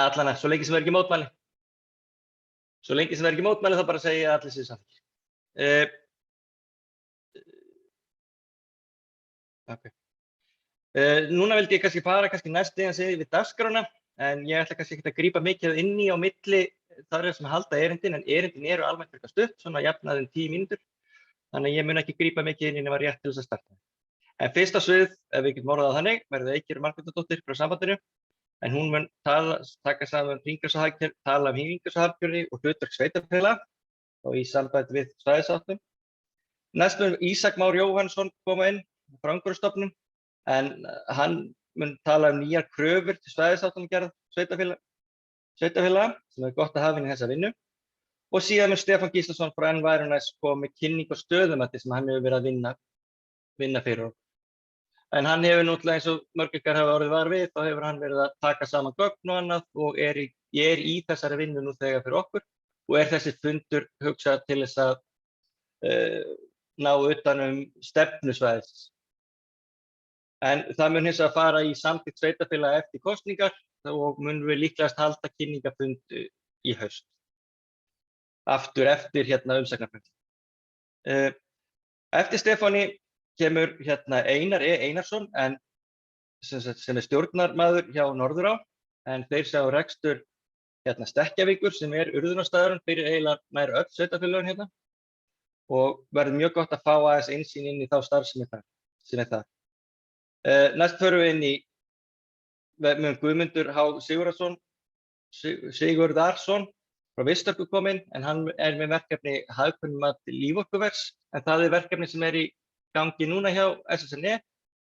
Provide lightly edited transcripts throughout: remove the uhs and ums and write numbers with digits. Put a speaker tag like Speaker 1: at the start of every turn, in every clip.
Speaker 1: Allan svo lengi sem ekki mótmæli. Svo lengi sem ekki mótmæli þá bara segi ég að allir séu samþykkir. Okay. Núna vildi ég kannski fara næst við dagskrána, en ég ætla kannski ekki að grípa mikið inn í á milli þar sem halda erindin, en erindin eru almennt frekar stutt, svona jafnaði 10 mínútur, þannig að ég mun ekki grípa mikið inn í nema rétt til þess að starta. En fyrsta svið, ef við getum orðað það þannig, verður Eygerður Margrétardóttir frá sambandinu, en hún mun taka saman hringrásarhagkerfi, tala hringrásarhagkerfi og hlutverk sveitarfélaga og í sambandi við svæðisáttum. Næst mun Ísak Már Jóhannsson koma inn frá Umhverfisstofnun, en hann mun tala nýjar kröfur til svæðisáttumgerð sveitarfélaga, sem gott að hafa inn í þessa vinnu. Og síðan mun Stefán Gíslason frá Environess koma með kynning og stöðumati sem hann hefur verið að vinna fyrir okkur. En hann hefur náttúrulega, eins og mörg ykkar hafa orðið var við, þá hefur hann verið að taka saman gögn og annað og ég er í þessari vinnu nú þegar fyrir okkur og þessi fundur hugsað til þess að ná utan stefnu svæðisins. En það mun hins vegar fara í samþykkt sveitarfélaga eftir kosningar og mun við líklegast halda kynningafund í haust. Aftur eftir umsagnarferli. Eftir Stefáni kemur Einar E. Einarsson, sem stjórnarmaður hjá Norðurá, en þeir sjá rekstur Stekkjavíkur sem urðunarstaðurinn fyrir eiginlega nær öll sveitarfélögin og verður mjög gott að fá aðeins innsýn inn í þá starfsemi sem þar. Næst förum við inn í með Guðmundur H. Sigurðarson frá Vistorku kominn, en hann með verkefni hagkvæmnimat líforkuverks, en það verkefni sem í gangi núna hjá SSNE,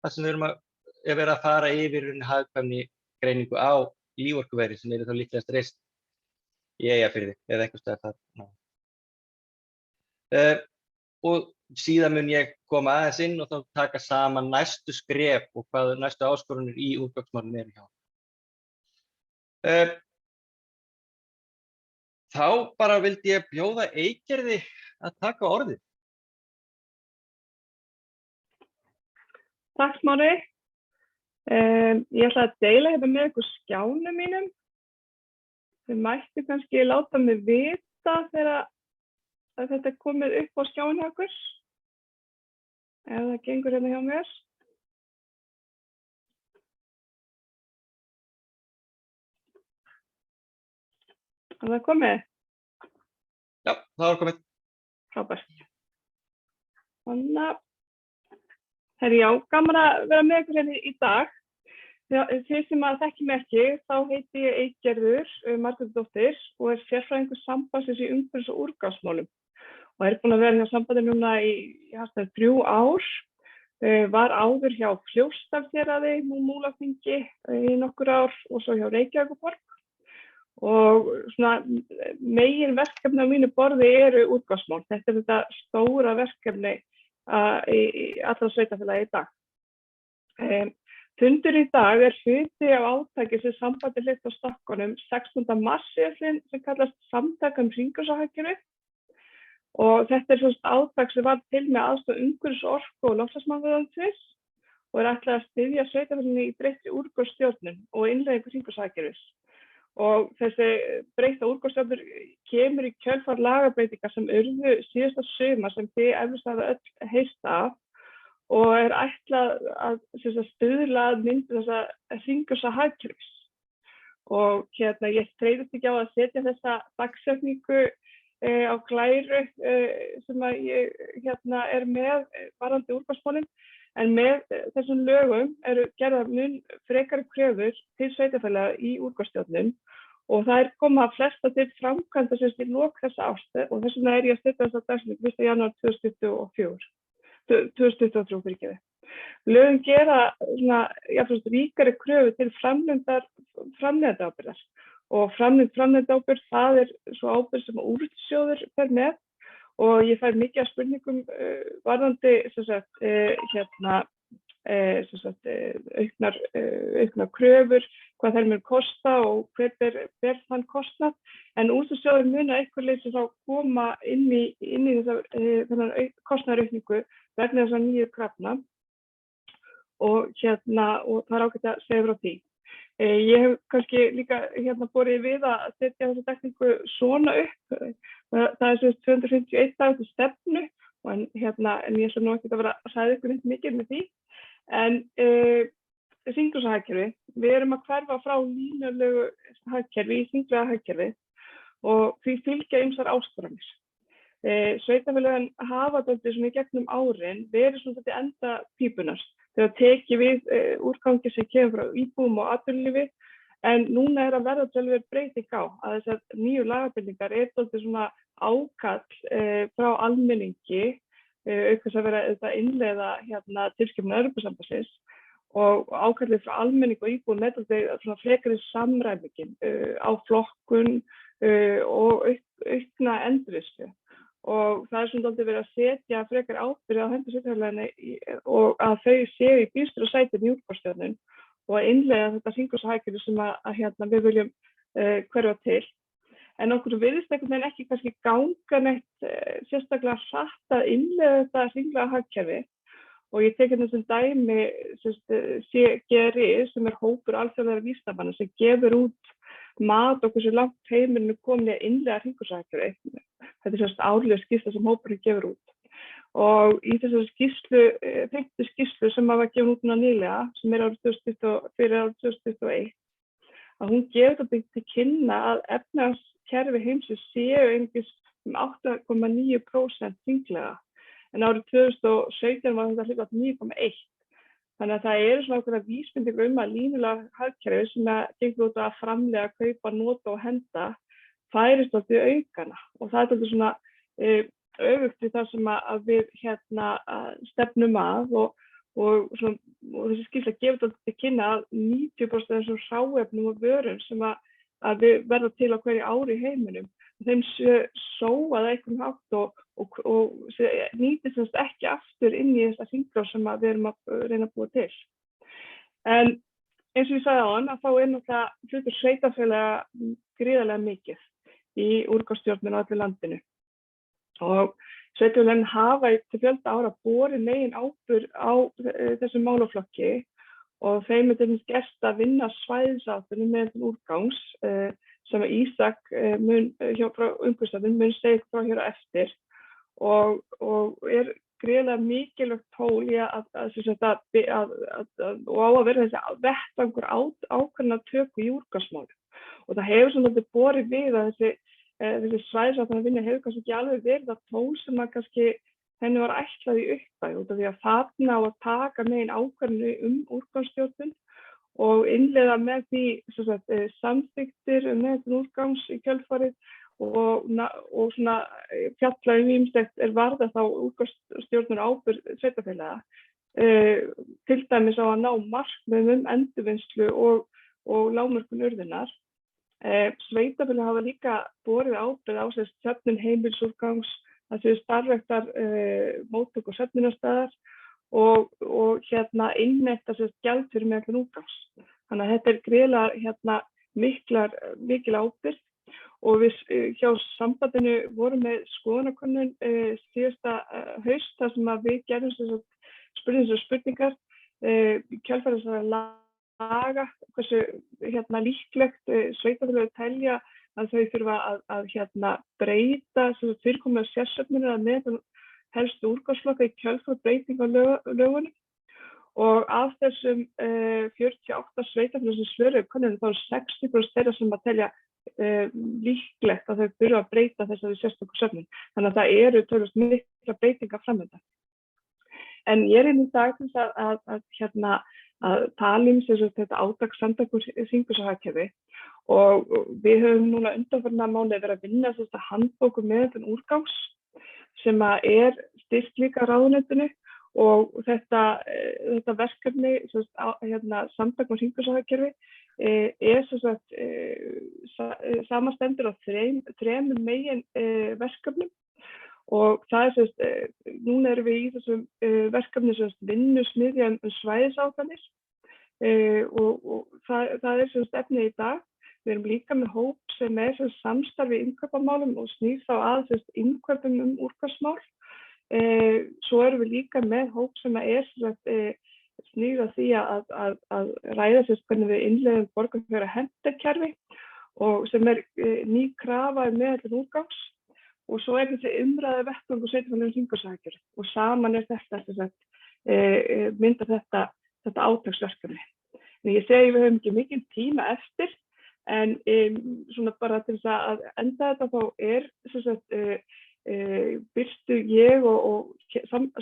Speaker 1: þar sem við erum að fara yfir hagkvæmni greiningu á líforkuveri sem þá líklegast reist í Eyjafirði eða einhvers staðar þar. Og síðan mun ég koma aðeins inn og þá taka saman næstu skref og hvað næstu áskorunir í úrgangsmálum eru hjá. Þá bara vildi ég bjóða Eygerði að taka orðið.
Speaker 2: Takk Smári. Ég ætla að deila með ykkur skjánum mínum. Þið mættu kannski láta mig vita þegar þetta komið upp á skjáin hjá okkur. Ef það gengur hjá mér. Er það komið?
Speaker 1: Já, það var komið.
Speaker 2: Frábært. Þannig að já, gaman að vera með ykkur í dag. Þið sem þekki mig ekki, þá heiti ég Eygerður Margrétardóttir og sérfræðingur sambandsins í umhverfis- og úrgangsmálum. Og búin að vera hjá sambandinu núna í 3 ár. Var áður hjá Fljótsdalshéraði, nú Múlaþingi í nokkur ár og svo hjá Reykjavíkurborg. Og megin verkefni á mínu borði eru úrgangsmál. Þetta þetta stóra verkefni í allra sveitarfélagi í dag. Fundur í dag hluti af átaki sem sambandið hleypti á stokkunum 16. mars sem kallast Samtaka hringrásarhagkerfi. Og þetta átak sem var til með aðstoð umhverfis-, orku- og loftslagsmálaráðuneytisins og ætlað að styðja sveitarfélögin í breyttri úrgangsstjórnun og innleiðingu hringrásarhagkerfis. Og þessi breytta úrgangsstjórnun kemur í kjölfar lagabreytingar sem urðu síðasta sumar sem þið eflaust hafa öll heyrt af og ætlað að stuðla að myndu þessa hringrásarhagkerfis. Og ég þreytist ekki á að setja þessa dagsetningu á glæru sem ég með varðandi úrgangsmálin, en með þessum lögum eru gerðar mun frekari kröfur til sveitarfélaga í úrgangsstjórnun og það koma flesta til framkvæmda í lok þessa árs og þess vegna ég að setja þessa dagsetningu 1. janúar 2023 fyrir. Lögin gera ríkari kröfu til framleiðendaábyrgðar og framleiðendaábyrgð það svo ábyrgð sem úrvalssjóður fer með og ég fær mikið af spurningum varðandi auknar kröfur, hvað þær mun kosta og hver ber þann kostnað, en úrvalssjóður mun að einhver leyti þá koma inn í þennan kostnaðaraukningu vegna þessar nýju krafna og það ágætt að segja frá því. Ég hef kannski líka borið við að setja þessa dekningu svona upp. Það er 251 dagur til stefnu, en ég ætla nú ekki að vera að sæða ykkur neitt mikið með því. En hringrásarhagkerfi, við erum að hverfa frá línulegu hagkerfi í hringlega hagkerfi og því fylgja ýmsar áskoranir. Sveitarfélögin hafa dálítið svona í gegnum árin verið svona þetta enda pípunar. Þegar tekið við úrgangi sem kemur frá íbúum og atvinnulífi, en núna að verða töluvert breyting á að þessar nýju lagabindingar dálítið svona ákall frá almenningi, auk þess að vera að innleiða tilskipun Evrópusambandsins og ákallið frá almenning og íbúum með dálítið svona frekari samræmingin á flokkun og aukna endurvinnslu. Og það er svona dálítið verið að setja frekar ábyrgð á hendur sveitarfélaganna og að þau séu í býstur og sæti í útboðsstjórnun og að innleiða þetta hringrásarhagkerfi sem að við viljum hverfa til. En okkur virðist einhvern veginn ekki kannski ganga neitt sérstaklega hratt að innleiða þetta hringlega hagkerfi. Og ég tek hérna sem dæmi CGRI sem hópur alþjóðlegra vísindamanna sem gefur út mat og hversu langt heimurinn komin í að innleiða hringrásarhagkerfi. Þetta er árleg skýrsla sem hópurinn gefur út. Og í þessari skýrslu, 5. skýrslu sem var gefin út núna nýlega, sem árið fyrir árið 2021, að hún gefur þetta til kynna að efnahagskerfi heimsins séu einungis 8,9% hringlega. En árið 2017 var þetta hlutfall 9,1%. Þannig að það eru svona ákveðnar vísbendingar að línulega hagkerfi sem gengur út að framleiða, kaupa, nota og henda færist til aukana. Og það er svona öfugt við það sem að við stefnum að og þessi skýrsla gefur þetta til kynna að 90% af þessum hráefnum og vörum sem að við verða til á hverju ári í heiminum, þeim sóað einhvern hátt og nýtist ekki aftur inn í þessa hringrás sem við erum að reyna að búa til. En eins og ég sagði áðan að þá náttúrulega hlutur sveitarfélaga gríðarlega mikið í úrgangsstjórnun á öllu landinu. Og sveitarfélögin hafa til fjölda ára borið megin ábyrgð á þessum málaflokki og þeim gert að vinna svæðisáætlun með úrgangs sem Ísak frá umhverfisstofnun mun segja frá hér á eftir og gríðarlega mikilvægt tól í og á að vera þessi vettvangur ákvarðanatöku í úrgangsmálum. Og það hefur svona borið við að þessi svæðisáætlun vinna hefur kannski ekki alveg verið það tól sem að kannski henni var ætlað í upphafi út af því að þarna á að taka megin ákvarðanir úrgangsstjórnun og innleiða með því samþykktir með úrgangs í kjölfarið og svona fjalla ýmislegt varðar þá úrgangsstjórnun ábyrgð sveitarfélaga, til dæmis á að ná markmiðum endurvinnslu og lágmörkun urðunar. Sveitarfélög hafa líka borið ábyrgð á söfnun heimilisúrgangs, það séu starfræktar móttöku og söfnunarstaðar og innheimta gjald fyrir meðal úrgangs. Þannig að þetta gríðarlega mikil ábyrgð og við hjá sambandinu vorum með skoðanakönnun síðasta haust þar sem að við gerðum spurningar í kjölfar þessara laga, hversu líklegt sveitarfélög telja að þau þurfa að breyta fyrirkomulegu sérsöfnunar með helstu úrgangsflokka í kjölfar breyting á lögunum. Og af þessum 48 sveitarfélögum sem svöruðu könnunum þá 60% þeirra sem að telja líklegt að þau þurfa að breyta þessari sérstöku söfnun. Þannig að það eru töluvert mikla breytingar framöndan. En ég í dag til að tala þetta átakssamtök hringrásarhagkerfi og við höfum núna undanfarna mánuði verið að vinna handbók um meðhöndlun úrgangs sem styrkt líka ráðuneytinu og þetta verkefni samtök hringrásarhagkerfi samanstendur á þremur megin verkefnum og það núna erum við í þessum verkefni vinnusmiðja svæðisáætlanir og það efnið í dag. Við erum líka með hóp sem samstarfi í innkaupamálum og snýr þá að innkaupum úrgangsmál. Svo erum við líka með hóp sem snýr að því að ræða sér hvernig við innleiðum borgarfjara henderkerfi og sem ný krafa meðhöndlun úrgangs og svo þessi umræðu vettvangur sveitarfélögum hringrásarhagkerfið og saman þetta myndar þetta átaksverkefni. Ég segi við höfum ekki mikinn tíma eftir en svona bara til þess að enda þetta þá birtu ég og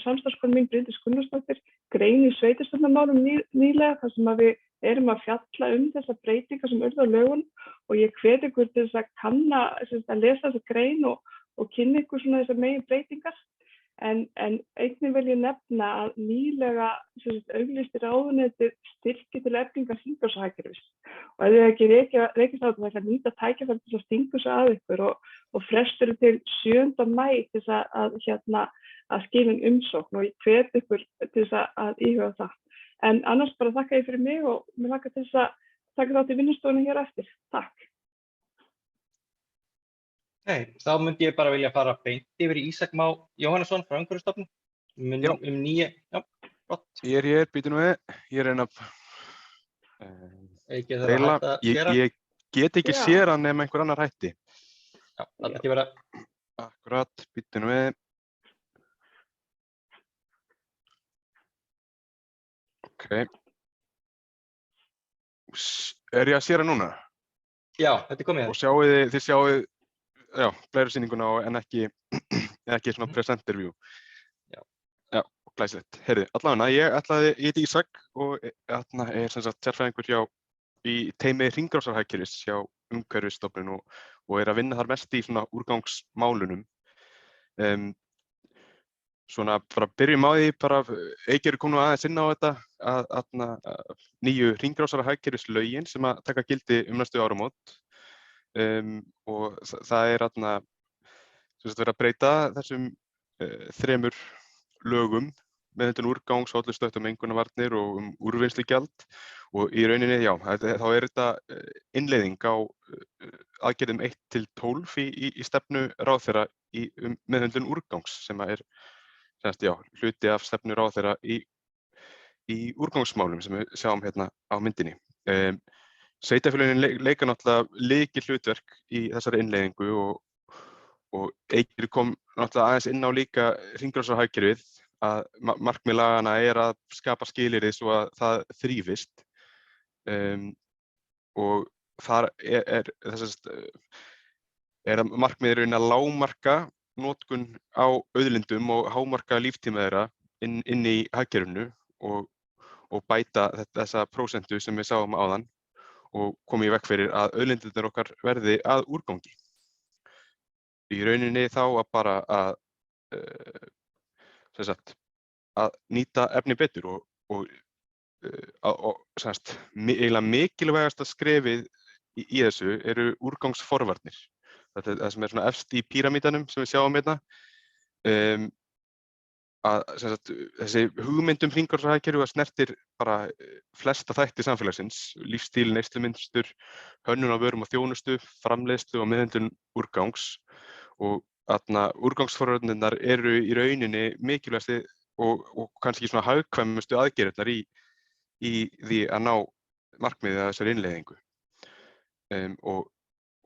Speaker 2: samstarfskona mín Bryndís Gunnarsdóttir grein í sveitarstjórnarmálum nýlega þar sem við erum að fjalla þessar breytingar sem urðu á lögunum og ég hvet ykkur til þess að kanna að lesa þessa grein og kynna ykkur svona þessar megin breytingar en einnig vil ég nefna að nýlega auglýsti ráðuneytið styrki til eflingar hringrásarhagkerfis og ef þið ekki rekist á þetta ætla að nýta tækifæri til að stinga þessu að ykkur og frestur til 7. maí til þess að skila inn umsókn og ég hvet ykkur til þess að íhuga það. En annars bara þakka ég fyrir mig og mér hlakka til þess að taka þátt í vinnustofunni hér eftir. Takk.
Speaker 1: Þá myndi ég bara vilja fara beint yfir í Ísak Má Jóhannesson frá Umhverfisstofnun. Flott.
Speaker 3: Ég hér, býtu nú við. Ég reyna að deila. Ég get ekki sér hann nema einhver annar hætti.
Speaker 1: Já, það er ekki vera.
Speaker 3: Akkurat, býtu nú við. Ok. Ég að sér hann núna?
Speaker 1: Já, þetta komið.
Speaker 3: Og þið sjáuð bleirusýninguna en ekki svona presenter view. Já, glæsilegt. Heyrðu, allavega, ég heiti Ísak og er sem sagt sérfræðingur í teymi hringrásarhagkerfis hjá Umhverfisstofnun og er að vinna þar mest í svona úrgangsmálunum. Svona bara byrjum á því, bara Eygerður kom nú aðeins inn á þetta að nýju hringrásarhagkerfislögin sem að taka gildi næstu áramót. Og það er verið að breyta þessum 3 lögum meðhöndlun úrgangs, hollustuhætta og mengunarvarnir og úrvinnslugjald og í rauninni, þá er þetta innleiðing á aðgerðum 1-12 í stefnu ráðherra meðhöndlun úrgangs sem er hluti af stefnu ráðherra í úrgangsmálum sem við sjáum hérna á myndinni. Sveitarfélögin leika náttúrulega lykilhlutverk í þessari innleiðingu og Eygerður kom náttúrulega aðeins inn á líka hringrásarhagkerfið að markmið laganna er að skapa skilyrði svo að það þrífist og þar er markmiðið raunin að lágmarka notkun á auðlindum og hámarka líftíma þeirra inn í hagkerfinu og bæta þessa prósentu sem við sáum áðan og komið í veg fyrir að auðlindirnar okkar verði að úrgangi. Í rauninni þá að bara að nýta efni betur og eiginlega mikilvægasta skrefið í þessu eru úrgangsforvarnir. Þetta er það sem er svona efst í píramídanum sem við sjáum hérna. Þessi hugmynd hringrásarhagkerfi snertir bara flesta þætti samfélagsins, lífstíl, neyslumynstur, hönnun á vörum og þjónustu, framleiðslu og meðhöndlun úrgangs og úrgangsforvarnirnar eru í rauninni mikilvægasti og kannski svona hagkvæmustu aðgerðirnar í því að ná markmiðið að þessari innleiðingu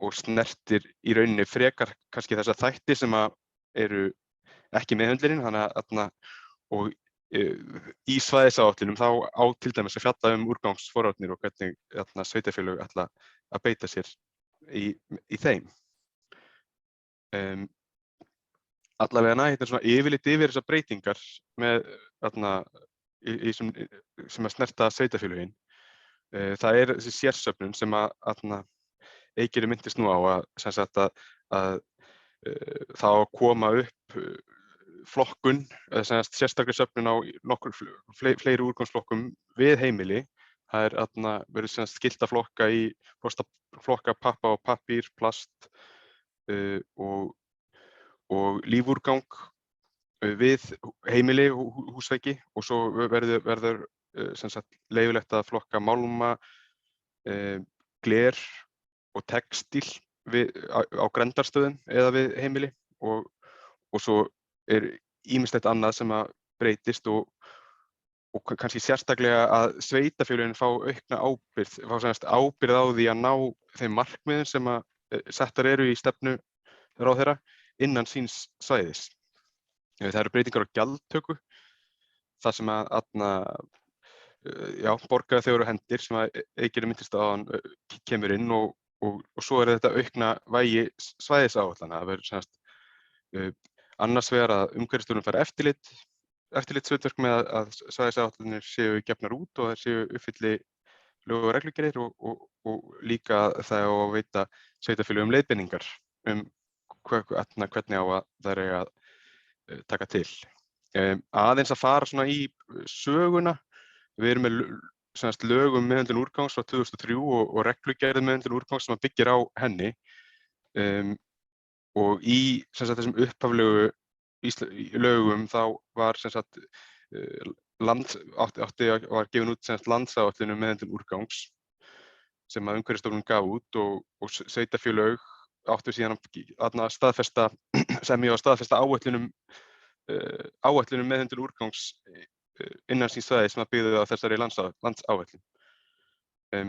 Speaker 3: og snertir í rauninni frekar kannski þessa þætti sem eru ekki meðhöndlunin og í svæðisáætlunum þá á til dæmis að fjalla úrgangsforvarnir og hvernig sveitarfélög ætla að beita sér í þeim. Allavega þetta er svona yfirlit yfir þessar breytingar sem að snerta sveitarfélögin. Það er þessi sérsöfnun sem að Eygerður minntist nú á að það á að koma upp flokkun, sérstakri söfnun á nokkur fleiri úrgangsflokkum við heimili. Það er verið skylt að flokka pappa og pappír, plast og lífúrgang við heimili og húsveggi og svo verður leyfilegt að flokka málma, gler og textíl á grendarstöðum eða við heimili og svo er ýmislegt annað sem að breytist og kannski sérstaklega að sveitarfélögin fá aukna ábyrgð, fá semst ábyrgð á því að ná þeim markmiðum sem settar eru í stefnu ráðherra innan síns svæðis. Það eru breytingar á gjaldtöku, það sem borgaði þau eru hendir sem að Eygerður minntist á áðan kemur inn og svo þetta aukna vægi svæðisáætlana. Það verður semst annars vegar að Umhverfisstofnun fær eftirlitshlutverk með að svæðisáætlanir séu gefnar út og þær séu uppfylli lög og reglugerðir og líka það á að veita sveitarfélögum leiðbeiningar hvernig á að þær eiga að taka til. Aðeins að fara svona í söguna. Við erum með lög meðhöndlun úrgangs frá 2003 og reglugerð meðhöndlun úrgangs sem byggir á henni. Og í þessum upphaflegu lögum þá var var gefin út landsáætlun meðhöndlun úrgangs sem að Umhverfisstofnun gaf út og sveitarfélög áttu síðan að staðfesta áætlunum meðhöndlun úrgangs innan síns svæðis sem að byggðu á þessari landsáætlun.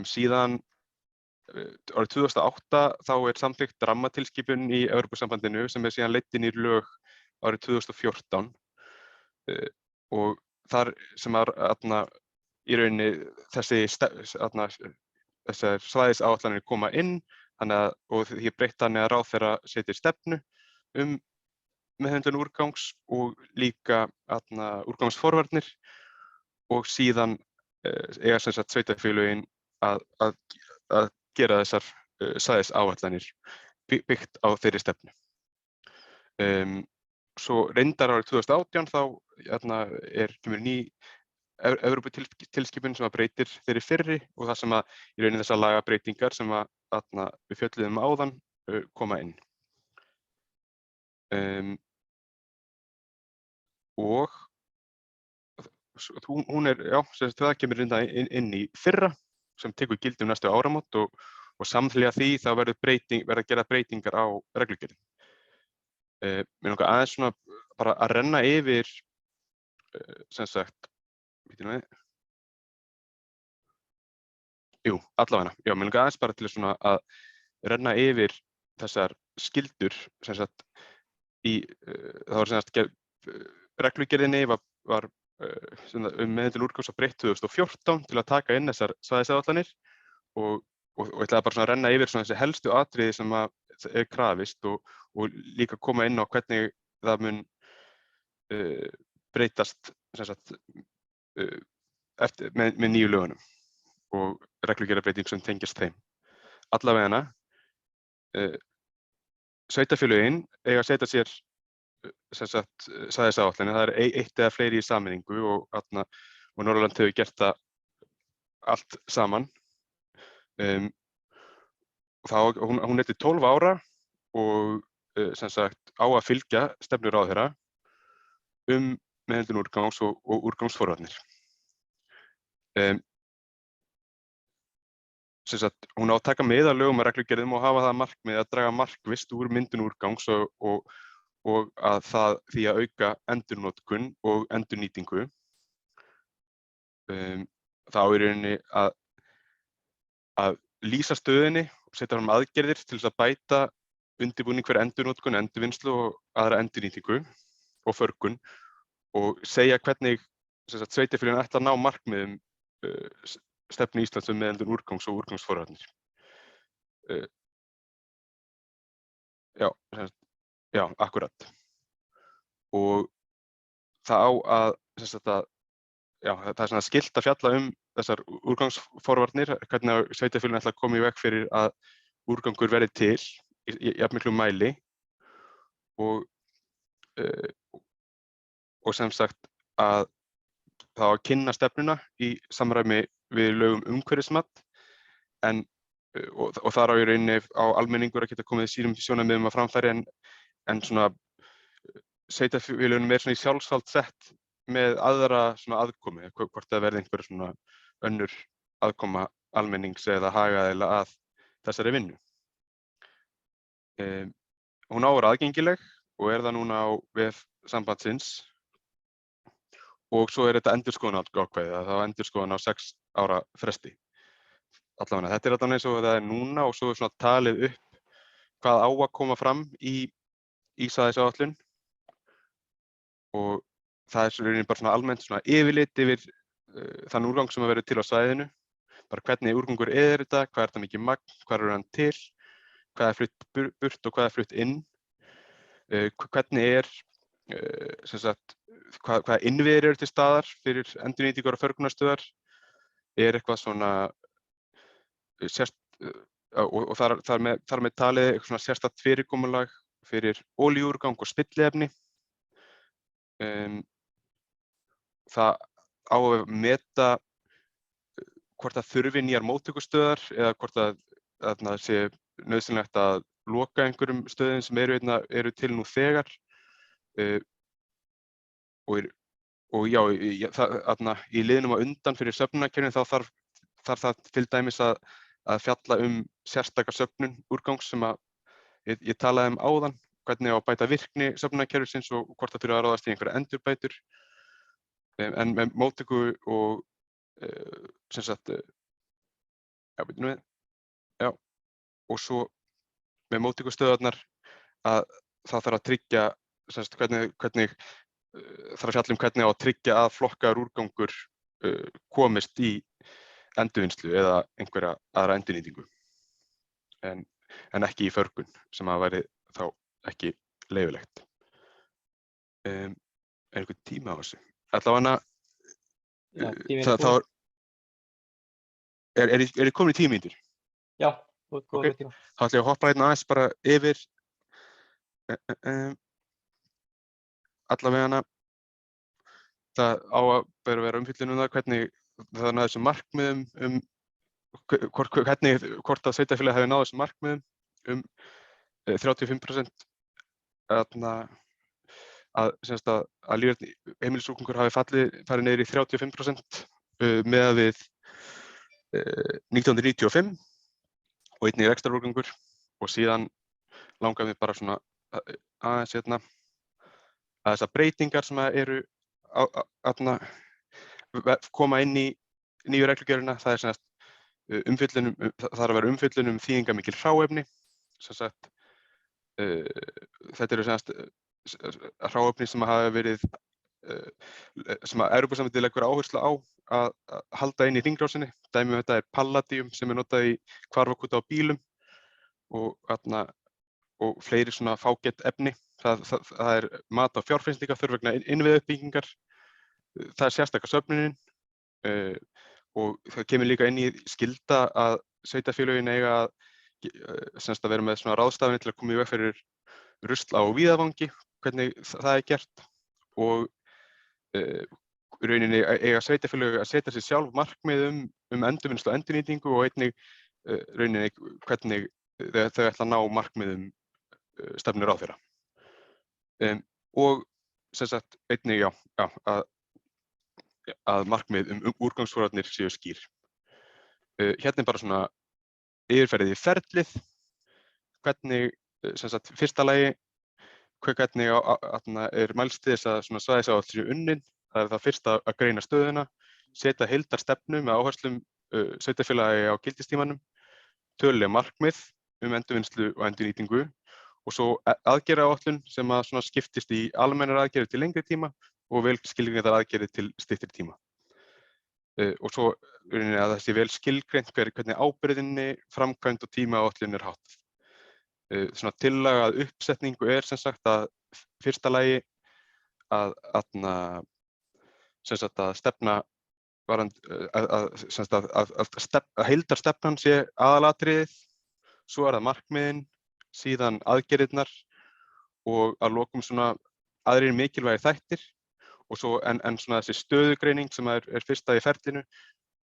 Speaker 3: Síðan árið 2008 þá samþykkt rammatilskipun í Evrópusambandinu sem síðan leidd inn í lög árið 2014 og þar sem í rauninni þessar svæðisáætlanir koma inn og því breytt þannig að ráðherra setur stefnu meðhöndlun úrgangs og líka úrgangsforvarnir og síðan eiga sveitarfélögin að gera þessar svæðisáætlanir byggt á þeirri stefnu. Svo reyndar árið 2018 þá kemur ný Evróputilskipun sem breytir þeirri fyrri og það sem í rauninni þessar lagabreytingar sem við fjölluðum áðan koma inn. Og hún það kemur inn í fyrra sem tekur gildi næstu áramót og samhliða því þá verða gerðar breytingar á reglugerðinni. Mig langar aðeins svona bara að renna yfir mig langar aðeins bara til svona að renna yfir þessar skyldur reglugerðinni var meðhöndlun úrgangs breytt 2014 til að taka inn þessar svæðisáætlanir og ætlaði bara að renna yfir þessi helstu atriði sem er krafist og líka koma inn á hvernig það mun breytast með nýju lögunum og reglugerðarbreyting sem tengjast þeim. Allavegana sveitarfélögin eiga að setja sér svæðisáætlanir, það eitt eða fleiri í sameiningu og Norðurland hefur gert það allt saman. Hún til 12 ára og á að fylgja stefnu ráðherra meðhöndlun úrgangs og úrgangsforvarnir. Hún á að taka mið af lögum og reglugerðum og hafa það markmið að draga markvisst úr myndun úrgangs og að því að auka endurnotkun og endurnýtingu. Það á í rauninni að lýsa stöðunni og setja fram aðgerðir til þess að bæta undirbúning fyrir endurnotkun, endurvinnslu og aðra endurnýtingu og förgun og segja hvernig sveitarfélögin ætla að ná markmiðum stefnu Íslands meðhöndlun úrgangs og úrgangsforvarnir. Já, akkurat. Og það það er skylt að fjalla þessar úrgangsforvarnir, hvernig sveitarfélögin ætla að koma í veg fyrir að úrgangur verði til í jafnmiklum mæli og sem sagt að það á að kynna stefnuna í samræmi við lögum umhverfismat og þar á í rauninni á almenningur að geta komið sínum sjónarmiðum á framfæri en svona sveitarfélögunum svona í sjálfsvald sett með aðra svona aðkomu, hvort það verði einhver svona önnur aðkoma almennings eða hagaðila að þessari vinnu. Hún á að vera aðgengileg og það núna á vef sambandsins og svo þetta endurskoðunarákvæði, að það endurskoðun á 6 ára fresti. Allavega, þetta allavega eins og það núna og svo svona talið upp hvað á að koma fram í svæðisáætlun og það rauninni bara svona almennt svona yfirlit yfir þann úrgang sem verður til á svæðinu, bara hvernig úrgangur þetta, hvað þetta mikið magn, hvað hann til, hvað flutt burt og hvað flutt inn, hvernig sem sagt, hvaða innviðir eru til staðar fyrir endurnýtingar og förgunarstöðvar, eitthvað svona og þar með talið eitthvað svona sérstakt fyrirkomulag fyrir olíuúrgang og spilliefni. Það á að meta hvort það þurfi nýjar móttökustöðvar eða hvort það sé nauðsynlegt að loka einhverjum stöðum sem eru til nú þegar. Og já, í liðnum á undan fyrir söfnunarkerfinu þá þarf það til dæmis að fjalla sérstaka söfnun úrgangs sem ég talaði áðan, hvernig á að bæta virkni söfnunarkerfisins og hvort það þurfi að ráðast í einhverja endurbætur. En með móttöku og sem sagt, og svo með móttökustöðvarnar að það þarf að tryggja sem sagt, hvernig þarf að fjalla hvernig á að tryggja að flokkaður úrgangur komist í endurvinnslu eða einhverja aðra endurnýtingu en ekki í förgun sem að væri þá ekki leyfilegt. Einhver tíma á þessu? Allavega er komin í 10 mínútur?
Speaker 1: Já, þú ert góður tíma.
Speaker 3: Þá ætla ég að hoppa hérna aðeins bara yfir allavega það á að vera umfjöllun það hvernig það náði þessum markmiðum hvort að sveitarfélagið hafi náð þessum markmiðum 35% að heimilisúrgangur hafi farið niður í 35% miðað við 1995 og einnig rekstrarúrgangur og síðan langaði mig bara svona aðeins að þessar breytingar sem eru koma inn í nýju reglugerðina, það er semst það þarf að vera umfjöllun þýðingarmikil hráefni, sem sagt þetta eru semst hráefni sem hafa verið sem að Evrópusambandið leggur áherslu á að halda inn í hringrásinni. Dæmi um þetta er palladium sem notað í hvarfakúta á bílum og fleiri svona fágætt efni. Það er mat á fjárfestingar vegna innviðauppbyggingar. Það er sérstaka söfnunin og það kemur líka inn í skylda að sveitarfélögin eiga að vera með svona ráðstafanir til að koma í veg fyrir rusl á víðavangi, hvernig það er gert og rauninni eiga sveitarfélög að setja sér sjálf markmið endurvinnslu og endurnýtingu og einnig rauninni hvernig þau ætla að ná markmiðum stefnu ráðherra. Og sem sagt einnig að markmið úrgangsforvarnir séu skýr. Hérna er bara svona yfirferðið í ferlið, hvernig sem sagt fyrsta lagi hvernig er mælst til þess að svona svæðisáætlun sé unnin. Það er það fyrst að greina stöðuna, setja heildarstefnu með áherslum sveitarfélagi á gildistímanum, töluleg markmið endurvinnslu og endurnýtingu og svo aðgerðaáætlun sem að svona skiptist í almennar aðgerðir til lengri tíma og vel skilgreindar aðgerðir til styttri tíma. Og svo að það sé vel skilgreint hvernig ábyrgðinni, framkvæmd og tímaáætlun er háttað. Svona tillaga að uppsetningu er sem sagt að fyrsta lagi að stefna að heildarstefnan sé aðalatriðið, svo er það markmiðin, síðan aðgerðirnar og að lokum svona aðrir mikilvægir þættir og svo en svona þessi stöðugreining sem er fyrsta í ferlinu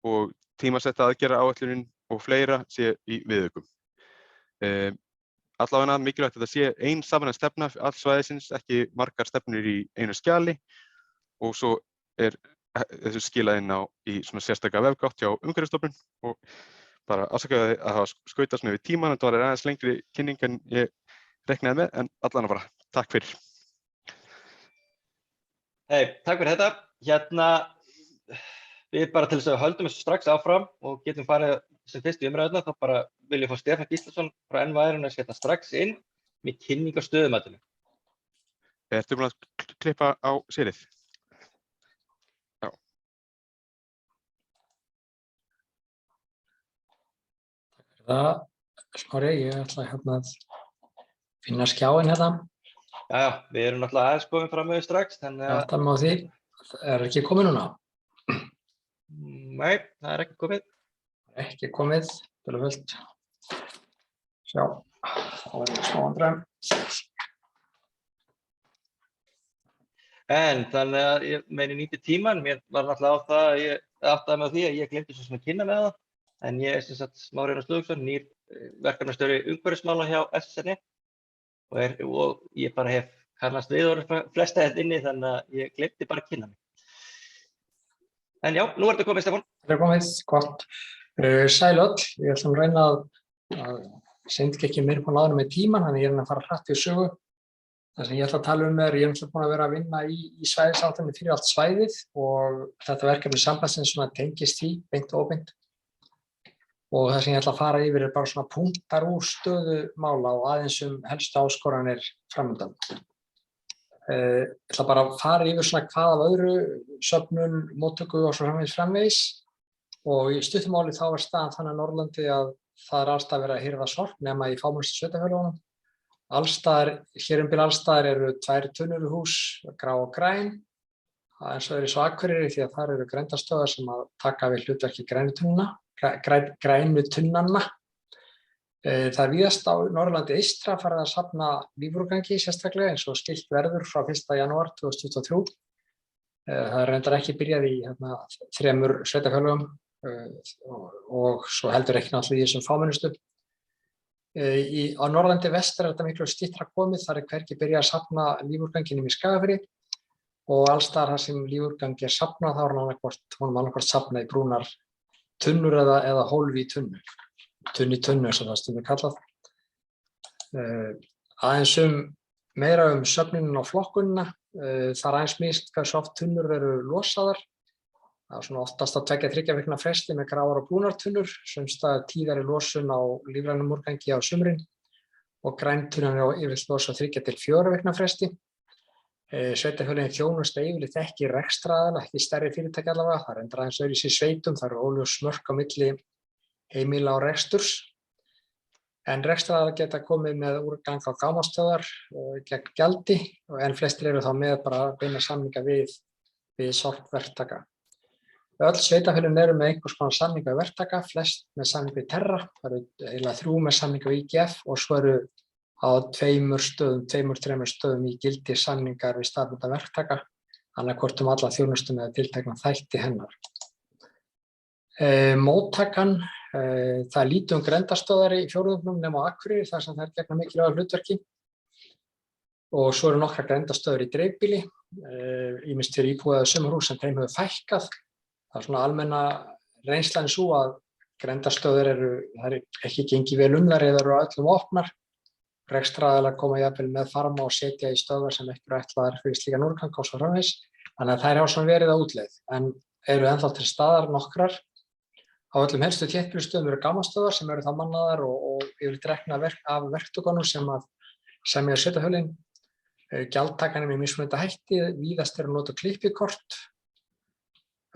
Speaker 3: og tímasetta aðgerðaáætlunin og fleira sé í viðaukum. Allavega mikilvægt að þetta sé ein samræmd stefna alls svæðisins, ekki margar stefnur í einu skjali og svo er þessu skilað inn í svona sérstaka vefgátt hjá Umhverfisstofnun og bara afsakaði að hafa skautað svona yfir tímann, þetta var aðeins lengri kynning en ég reiknaði með, en allavega bara takk fyrir.
Speaker 1: Takk fyrir þetta. við bara til þess að höldum þessu strax áfram og getum farið sem fyrst í umræðuna, þá bara vil ég fá Stefán Gíslason frá NVR strax inn með kynningu á stöðumatinu.
Speaker 3: Ertu búin að klippa á sérið? Já.
Speaker 4: Það, Smári, ég ætla að finna skjáinn hérna.
Speaker 1: Já, við erum náttúrulega aðeins komin fram með strax, þannig að...
Speaker 4: Það má því, er ekki komið núna?
Speaker 1: Nei, það er ekki komið.
Speaker 4: Ekki komið, töluvöld. Sjá, þá er það smá vandræðum.
Speaker 1: En þannig að ég meini nýti tíman, mér var náttúrulega á það að ég áttaði mig á því að ég glemdi svo sem að kynna með það. En ég er sem sagt Smári Einar Slúðvíksson, nýr verkefnastjóri umhverfismála hjá SSNI og ég bara hef kannast við orðið flesta þetta inni þannig að ég glemdi bara að kynna mig. En já, nú er þetta komið, Stefán.
Speaker 4: Það er komið, gott. Sæl öll, ég ætla að reyna að synda ekki meira på náðunum með tíman, þannig ég er að fara hratt í sögu. Það sem ég ætla að tala um ég er búin að vera að vinna í svæðisáætluninni fyrir allt svæðið og þetta verkefni sambandsins tengist því, beint og óbeint. Og það sem ég ætla að fara yfir bara svona punktar úr stöðu mála og aðeins helstu áskoranir framundan. Ég ætla bara að fara yfir svona hvað af öðru, söfnun, móttöku og svo framvegis. Og í stuttumáli þá staðan þannig á Norðurlandi að það er allstað verið að hirða sorp nema í fámennustu sveitarfélögunum. Allstaðar, hér bil allstaðar eru 2 tunnur í hús, grá og græn. Eins og svo Akureyri því að þar eru grenndarstöðvar sem að taka við hlutverki grænu tunnanna. Það er víðast á Norðurlandi eystra farið að safna lífúrgangi sérstaklega eins og skylt verður frá 1. janúar 2023. Það er reyndar ekki byrjað í 3 sveitarfélögum og svo heldur ekki náttúrulega í þessum fámennustu. Á Norðurlandi vestra er þetta miklu styttra komið, þar er hvergi byrjað að safna lífúrganginum í Skagafirði og allstaðar þar sem lífúrgangi er safnað þá er annarkvort safnað í brúnar tunnur eða hólfi í tunnu. Tunnu eins og það stundum kallað. Aðeins meira söfnunina og flokkunina. Það er aðeins misjafnt hversu oft tunnur eru losaðar. Það er svona oftast á 2-3 vikna fresti með gráar og brúnar tunnur, sums staðar tíðari losun á lífrænum úrgangi á sumrin og græntunnan er yfirleitt losa á 3-4 vikna fresti. Sveitarfélögin þjónusta yfirleitt ekki rekstraraðila, ekki stærri fyrirtæki allavega, það er enda aðeins öðruvísi í sveitum, það eru óljós mörk á milli heimila og reksturs. En rekstraraðilar geta komið með úrgang á gámastöðvar gegn gjaldi en flestir eru þá með bara beina samninga við sorpverktaka. Öll sveitarfélögin eru með einhvers konar samninga við verktaka, flest með samninga við Terra, það eru eiginlega 3 með samninga við IGF og svo eru á 2-3 stöðum í gildi samningar við staðbundna verktaka, annaðhvort alla þjónustu með tiltekna þætti hennar. Móttakan, það er lítið grenndarstöðvar í fjórðungnum nema á Akureyri þar sem þær gegna mikilvægu hlutverki og svo eru nokkrar grenndarstöðvar í dreifbýli, ýmist fyrir íbúða eða sumarhús sem þeim hefur fækkað. Það er svona almenna reynslan sú að grenndarstöðvar það er ekki gengið vel þær eða eru öllum opnar. Rekstraraðilar koma jafnvel með farma og setja í stöðvar sem ekki eru ætlaðar fyrir slíkan úrgang og svo framvegis. Þannig að þær hafa svona verið á útleið en eru ennþá til staðar nokkrar. Á öllum helstu þéttbýlisstöðum eru gámastöðvar sem eru þá mannaðar og yfirleitt rekna af verktökunum sem semja sveitarfélögin. Gjaldtakan er með mismunandi hætti, víðast eru að nota klippikort.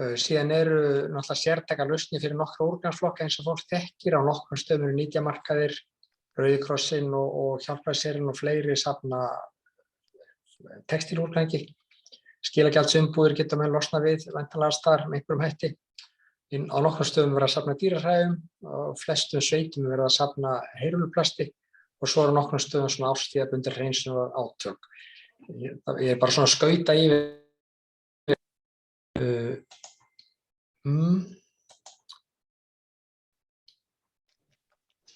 Speaker 4: Síðan eru náttúrulega sértækar lausnir fyrir nokkra úrgangsflokka eins og fólk þekkir. Á nokkrum stöðum eru nytjamarkaðir, Rauði krossinn og Hjálpræðisherinn og fleiri safna textílúrgangi. Skilagjaldsumboðir geta menn losna við væntanlega staðar með einhverjum hætti. Á nokkrum stöðum verið að safna dýrahræjum og flestum sveitum verið að safna heyrúlluplasti og svo eru nokkrum stöðum svona árstíðabundin hreinsunar átök. Ég er bara svona að skauta yfir.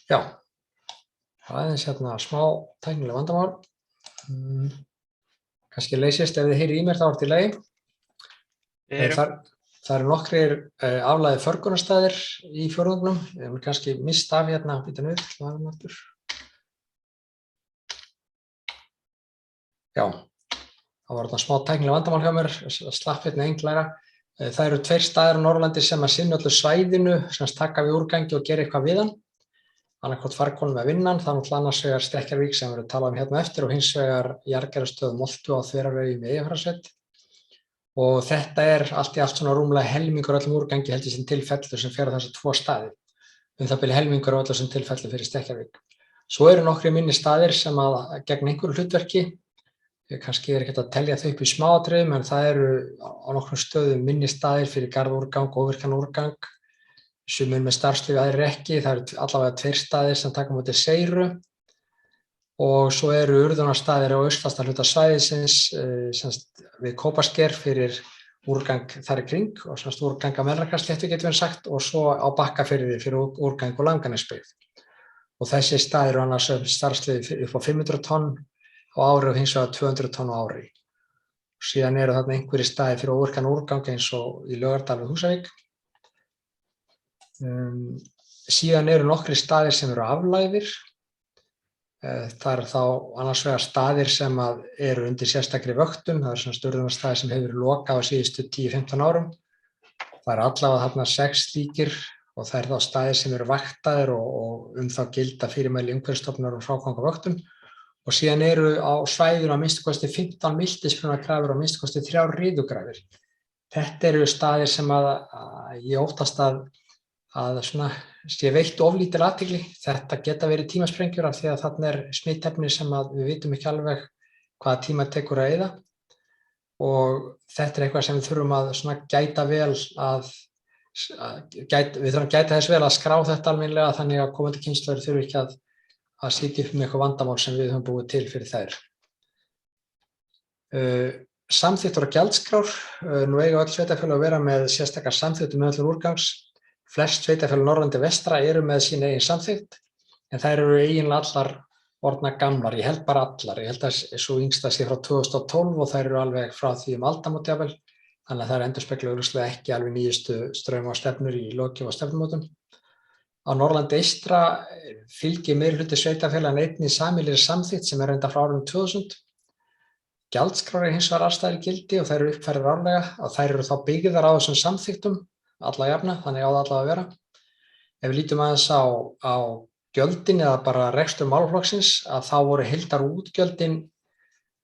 Speaker 4: Já, það er hérna smá tæknileg vandamál. Kannski leysist ef þið heyrið í mér þá er þetta í lagi. Það eru nokkrir aflagðir förgunarstaðir í fjórðungnum. Ég vil kannski mista af hérna býta niður. Já, Það var þarna smá tæknileg vandamál hjá mér, slapp hérna englæra. Það eru 2 staðir á Norðurlandi sem að sinna öllu svæðinu, sem taka við úrgangi og gera eitthvað við hann. Annaðhvort farkonum með vinnan, það er náttúrulega annars vegar Stekkjarvík sem við talað hérna eftir og hins vegar jarðgerðarstöð Moltu á Þveráreyjum í Eyjafjarðarsveit. Og þetta er allt í allt svona rúmlega helmingur öllum úrgangi held ég sem tilfellur sem fer á þessa 2 staði. Það byrja helmingur öllu sem tilfellur fyrir Stekkjarvík. Svo eru nokkri minni staðir sem að gegn einhverju hlutverki. Kannski ekki að telja þau upp í smáatriðum en það eru á nokkrum stöðum minni staðir fyrir garðúrgang og óvirkan úrgang. Sumir með starfsleyfi, aðrir ekki. Það eru allavega 2 staðir sem taka á móti seyru og svo eru urðunarstaðir á austasta hluta svæðisins við Kópasker fyrir úrgang þar í kring og úrgang af Melrakkasléttu getur við sagt og svo á Bakkafirði fyrir úrgang og Langanesbyggð. Og þessi staðir eru annars starfsleyfi upp á 500 tonn á ári og hins vegar 200 tonn á ári. Síðan eru þarna einhverjir staðir fyrir óvirkan úrgang eins og í Laugardal og Húsavík. Síðan eru nokkrir staðir sem eru aflægðir. Það eru þá annars vegar staðir sem eru undir sérstakri vöktun. Það eru urðunarstaðir sem hefur verið lokað á síðustu 10-15 árum. Það eru allavega þarna 6 slíkir og það eru þá staðir sem eru vaktaðir og þá gilda fyrirmæli Umhverfisstofnunar og fráganga vöktun. Og síðan eru á svæðinu að minnsta kosti 15 miltisbrunargrafir og minnsta kosti 3 riðugrafir. Þetta eru staðir sem ég óttast að sé veitt oflítil athygli. Þetta geta verið tímasprengjur af því að þarna er smitefni sem við vitum ekki alveg hvaða tíma tekur að eyða. Og þetta er eitthvað sem við þurfum að gæta vel við þurfum að gæta þess vel að skrá þetta almennilega þannig að komandi kynslóðir þurfi ekki að sitja upp með eitthvað vandamál sem við höfum búið til fyrir þær. Samþykktur og gjaldskrár. Nú eiga öll sveitarfélög að vera með sérstakar samþykktur með öllum úrgangs. Flest sveitarfélög Norðurlandi vestra eru með sín eigin samþykkt, en þær eru eiginlega allar orðnar gamlar. Ég held bara allar. Ég held að svo yngsta sé frá 2012 og þær eru alveg frá því aldamót jafnvel. Þannig að þær endurspegla augljóslega ekki alveg nýjustu strauma og stefnur í löggjöf og stefnumótun. Á Norðurlandi eystra fylgir meirihluti sveitarfélaganna einnig sameiginlegri samþykkt sem reyndar frá árinu 2000. Gjaldskrár hins vegar alstaðar í gildi og þær eru uppfærðar árlega og þær eru þá byggðar á þessum samþykktum alla jafna, þannig á það allavega að vera. Ef við lítum aðeins á gjöldin eða bara rekstur málaflokksins að þá voru heildarútgjöldin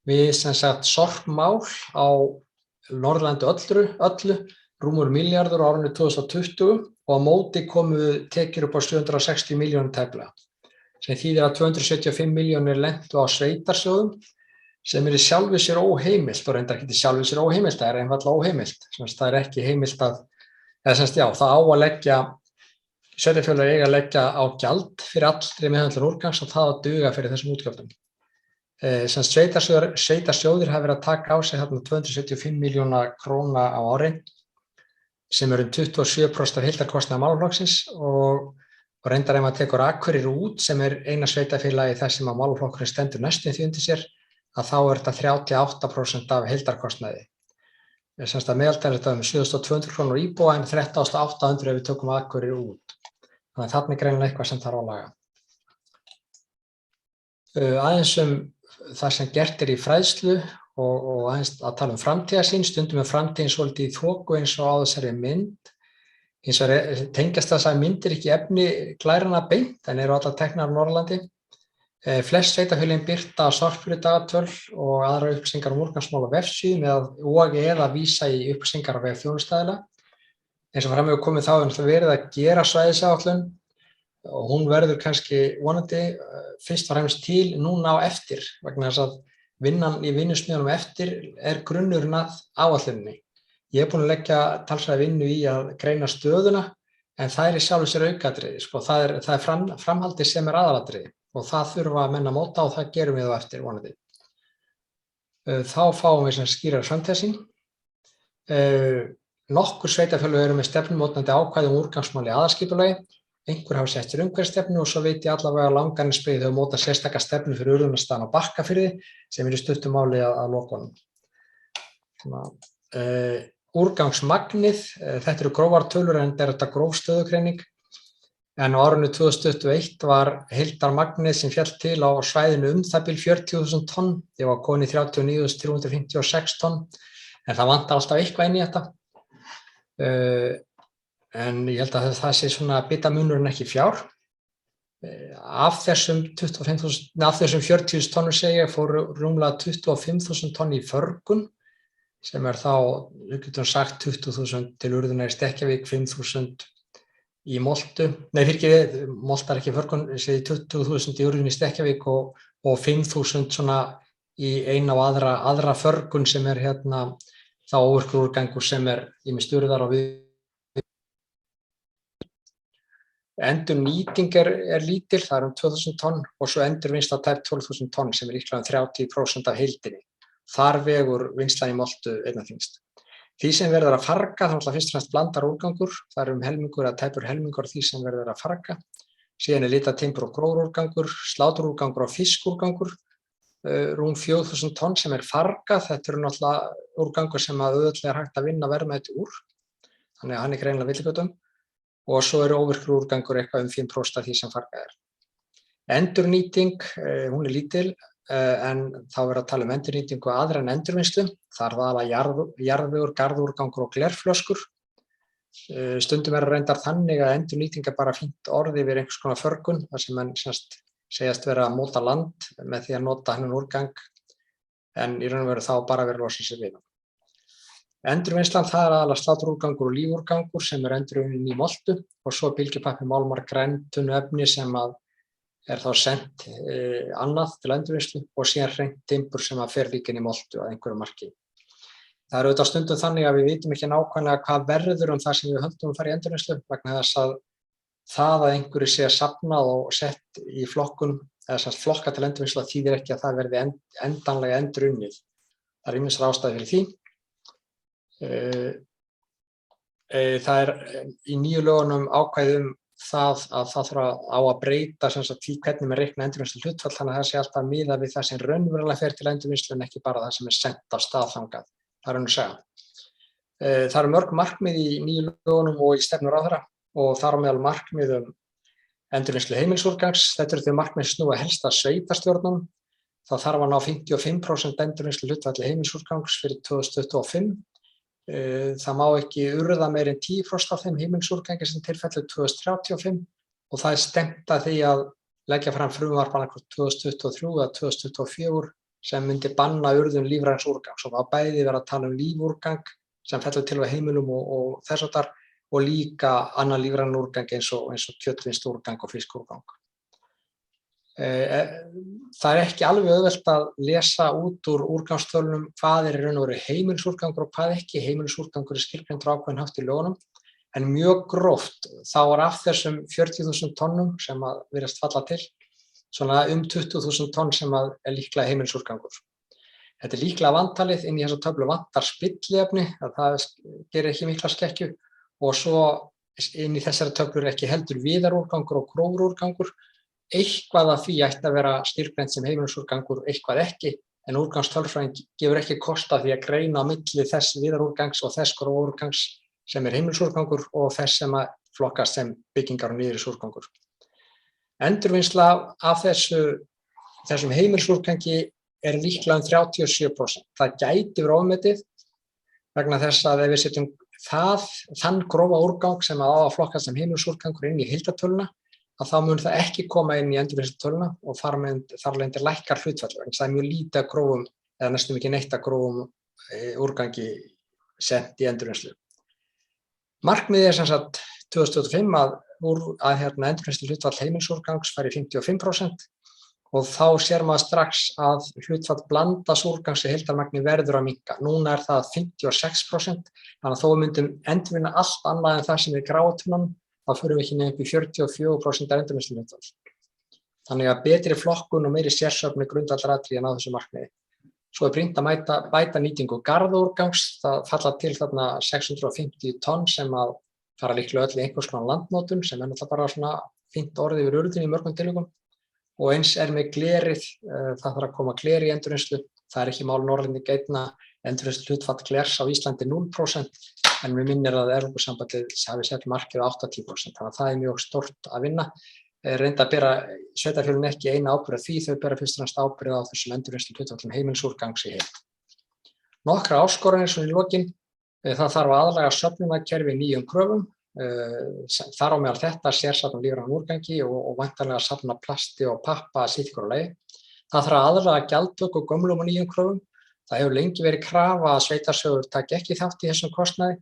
Speaker 4: við sorpmál á Norðurlandi öllu rúmur milljarður á árinu 2020 og á móti komu tekjur upp á 760 milljónir tæplega. Sem þýðir að 275 milljónir lentu á sveitarsjóðum sem í sjálfu sér óheimilt og reyndar ekki sjálfu sér óheimilt, það er einfaldlega óheimilt. Það er ekki heimilt það á að leggja, sveitarfélög eiga að leggja á gjald fyrir allri meðhöndlun úrgangs og það að duga fyrir þessum útgjöldum. Sveitarsjóðir hafa verið að taka á sig 275 milljóna króna á ári sem eru 27% af heildarkostnaði málaflokksins og reyndar ef maður tekur Akureyri út sem er eina sveitarfélagi þess sem að málaflokkurinn stendur næstum því undir sér að þá er þetta 38% af heildarkostnaði. Að meðaltal er þetta 7.200 krónur á íbúa en 13.800 ef við tökum Akureyri út. Þannig að þarna er greinilega eitthvað sem þarf að laga. Aðeins það sem gert er í fræðslu og aðeins að tala framtíðarsýn, stundum framtíðin svolítið í þoku eins og á þessari mynd. Hins vegar tengjast þessar myndir ekki efni glærana beint en eru allar teknar á Norðurlandi. Flest sveitarfélögin birta sorphirðudagatöl og aðrar upplýsingar úrgangsmál á vefsíðum og eða vísa í upplýsingar á vef þjónustaðila. Eins og fram hefur komið þá verið að gera svæðisáætlun og hún verður kannski vonandi fyrst og fremst til núna á eftir vegna þess að vinnan í vinnusmiðunum eftir er grunnurinn að áætluninni. Ég er búinn að leggja talsverða vinnu í að greina stöðuna en það í sjálfu sér aukaatriði. Það er framhaldið sem er aðalatriði og það þurfa að menn að móta og það gerum við á eftir vonandi. Þá fáum við skýrari framtíðarsýn. Nokkur sveitarfélög eru með stefnumótandi ákvæði úrgangsmál í aðalskipulagi. Einhver hafa sett sér umhverfisstefnu og svo veit ég allavega að Langanesbyggð hefur mótað sérstaka stefnu fyrir urðunarstaðinn á Bakkafirði sem er í stuttu máli að lokunum. Úrgangsmagnið, þetta eru grófar tölur en þetta er gróf stöðugreining. En á árinu 2021 var heildarmagnið sem féll til á svæðinu það bil 40.000 tonn. Ég var komin í 39.356 tonn, en það vantar alltaf eitthvað inn í þetta. En ég held að það sé svona bitamunurinn ekki fjár. Af þessum 40.000 tonnum fóru rúmlega 25.000 tonn í förgun, sem þá, við getum sagt 20.000 til urðunar í Stekkjavík, 5.000 í Moltu. Nei, Molta ekki förgun, 20.000 í urðun í Stekkjavík og 5.000 svona í eina og aðra förgun sem þá óvirkur úrgangur sem ýmist urðar og við. Endurnýting lítil, það um 2.000 tonn og svo endurvinnsla tæp 12.000 tonn sem líklega 30% af heildinni. Þar vegur vinnslan í Moltu einna þyngst. Því sem verður að farga, það er fyrst og fremst blandar úrgangur, það helmingur að tæpur helmingur því sem verður að farga. Síðan litatimbur og gróðurúrgangur, sláturúrgangur og fiskúrgangur, rúm 4.000 tonn sem fargað. Þetta eru náttúrulega úrgangur sem auðvitað hægt að vinna verðmæti úr, þannig að hann greinilega villigötum. Og svo óvirkur úrgangur eitthvað 5% af því sem fargað Endurnýting, hún lítil, en þá verður að tala endurnýtingu aðra en endurvinnslu. Það aðallega jarðvegur, garðúrgangur og glerflöskur. Stundum reyndar þannig að endurnýting bara fínt orð yfir einhvers konar förgun, þar sem menn segjast vera að móta land með því að nota hennan úrgang, en í raun og veru þá bara verið að losa sig við hann. Endurvinnslan, það aðallega sláturúrgangur og lífúrgangur sem endurvinnin í Moltu og svo bylgjupappi, málmar, græntunnuefni sem þá sent annað til endurvinnslu og síðan hreint timbur sem fer líka inn í Moltu að einhverju marki. Það auðvitað stundum þannig að við vitum ekki nákvæmlega hvað verður það sem við höldum að fara í endurvinnslu, vegna þess að það að einhverju sé safnað og sett í flokkun eða flokka til endurvinnslu þýðir ekki að það verði endanlega endurunnið. Það ýmsar ástæður fyrir því. Það í nýju lögunum ákvæði það að það þarf á að breyta því hvernig maður reikna endurvinnslu hlutfall, þannig að það sé alltaf miðað við það sem raunverulega fer til endurvinnslu en ekki bara það sem sent af stað þangað. Það önnur saga. Það eru mörg markmið í nýju lögunum og í stefnu ráðherra og þar á meðal markmið endurvinnslu heimilisúrgangs. Þetta eru þau markmið sem snúa helst að sveitarstjórnum. Það þarf að ná 55% endurvinnslu hlutfalli heimilisúrgangs fyrir 2025. Það má ekki urða meir en 10% af þeim heimilisúrgangi sem tilfellur 2035 og það stefnt að því að leggja fram frumvarp annað 2023 eða 2024 sem myndi banna urðun lífræns úrgangs og það bæði vera að tala lífúrgang sem fellur til við heimilum og þess háttar og líka annan lífrænan úrgang eins og kjötvinnsluúrgang og fiskúrgang. Það ekki alveg auðvelt að lesa út úr úrgangstölunum hvað í raun og veru heimilisúrgangur og hvað ekki. Heimilisúrgangur skilgreindur á ákveðinn hátt í lögunum, en mjög gróft þá af þessum 40.000 tonnum sem virðast falla til, svona 20.000 tonn sem líklega heimilisúrgangur. Þetta líklega vantalið, inn í þessa töflu vantar spilliefni, það gerir ekki mikla skekkju og svo inn í þessari töflu ekki heldur viðarúrgangur og gróðurúrgangur. Eitthvað af því ætti að vera skilgreint sem heimilisúrgangur, eitthvað ekki, en úrgangstölfræðing gefur ekki kost af því að greina á milli þess viðarúrgangs og þess gróðurúrgangs sem heimilisúrgangur og þess sem flokkast sem byggingar og niðurisúrgangur. Endurvinnsla af þessum heimilisúrgangi líklega 37%. Það gæti verið ofmetið vegna þess að ef við setjum þann grófa úrgang sem á að flokkast sem heimilisúrgangur inn í heildartöluna, að þá mun það ekki koma inn í endurvinnslutöluna og þar lendi lækkar hlutfall. Það mjög lítið af grófum eða næstum ekki neitt af grófum úrgangi sent í endurvinnslu. Markmiðið sem sagt 2025 að endurvinnslu hlutfall heimilisúrgangs fari 55% og þá sér maður strax að hlutfall blandaðs úrgangs í heildarmagni verður að minnka. Núna það 56%, þannig að þó við myndum endurvinna allt annað en það sem grátunum, þá förum við ekki nefn upp í 44% endurvinnsluhlutfall. Þannig að betri flokkun og meiri sérsöfn grundvallaratriði að ná þessu markmiði. Svo brýnt að bæta nýtingu garðúrgangs, það falla til þarna 650 tonn sem fara líklega öll í einhvers konar landnótun sem náttúrulega bara svona fínt orðið yfir urðun í mörgum tilvikum. Og eins með glerið, það þarf að koma gler í endurvinnslu. Það ekki mál Norrlendinga einna endurvinnsluhlutfall glers á Íslandi 0%. en mér minnir að Evrópusambandið hafi sett markið á 80%, þannig að það mjög stórt að vinna. Reynda að bera sveitarfélögin ekki eina ábyrgð á því, þau bera fyrst og fremst ábyrgð á þessum endurvinnsluhlutföllum heimilisúrgangs í heild. Nokkrar áskoranir svo í lokin, það þarf að aðlaga söfnunarkerfi nýjum kröfum, þar á meðal þetta sérsafna lífrænan úrgangi og væntanlega safna plasti og pappa sitt í hvoru lagi. Það þarf að aðlaga gjaldtöku og gömlum og nýjum kröfum. Það hefur lengi verið krafa að sveitarsjóður taki ekki þátt í þessum kostnaði,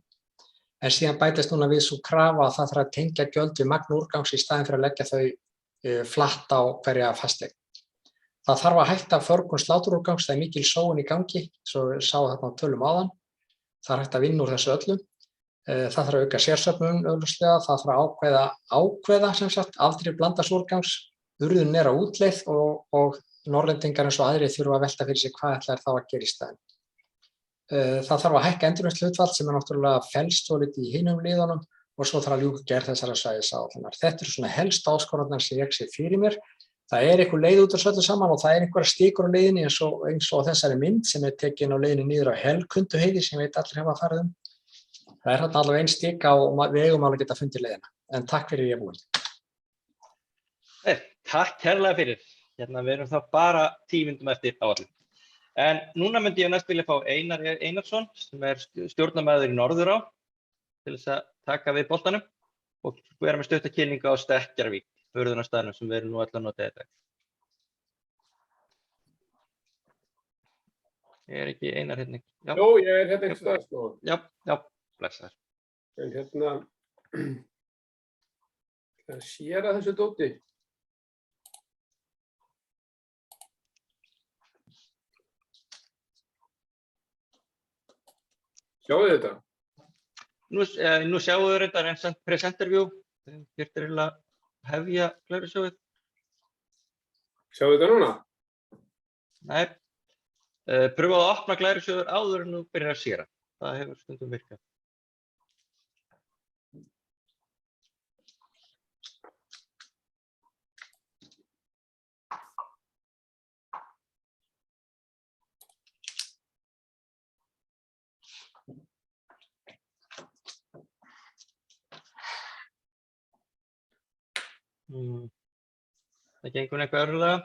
Speaker 4: en síðan bætist núna við sú krafa að það þarf að tengja gjöld við magn úrgangs í staðinn fyrir að leggja þau flatt á hverja fasteign. Það þarf að hætta förgun sláturúrgangs, það mikil sóun í gangi, svo við sáum þarna á tölum áðan. Það er hægt að vinna úr þessu öllu. Það þarf að auka sérsöfnun augljóslega, það þarf að ákveða sem sagt afdrif blandaðs úrgangs, urðun á útleið og Norrlendingar eins og aðrir þurfa að velta fyrir sig hvað ætlar þá að gera í staðinn. Það þarf að hækka endurvinnsluhlutfall sem náttúrulega felst svolítið í hinum liðunum og svo þarf að ljúka gerð þessara svæðisáætlunar. Þetta eru svona helst áskoranirnar sem ég sé fyrir mér. Það einhver leið út af öllu saman og það einhverjar stikur á leiðinni eins og þessari mynd sem tekin á leiðinni niður á Helkunduheiði sem veit allir hafa farið um. Það þarna alveg ein stika og við eigum alveg geta fundið leiðina. En takk fyrir ég er búinn.
Speaker 1: Takk kærlega fyrir. Við erum þá bara 10 mínútum eftir áætlun. En núna myndi ég næst vilja fá Einar Einarsson sem stjórnarmaður í Norðurá til þess að taka við boltanum og vera með stutta kynningu á Stekkjarvík, vörðunarstaðnum sem við erum nú öll að nota þetta. Ég ekki Einar hérna?
Speaker 5: Já. Jó, ég hérna einhvers staðar sko.
Speaker 1: Já, blessaður.
Speaker 5: En það sér að þessu dóti. Sjáu þið þetta?
Speaker 1: Nú sjáu þið reyndar en presenter view. Hér að hefja glærusjóið.
Speaker 5: Sjáu þetta núna?
Speaker 1: Nei. Pröfaðu að opna glærusjóður áður en þú byrjar að séra. Það hefur stundum virkað. Það gengur eitthvað örðulega.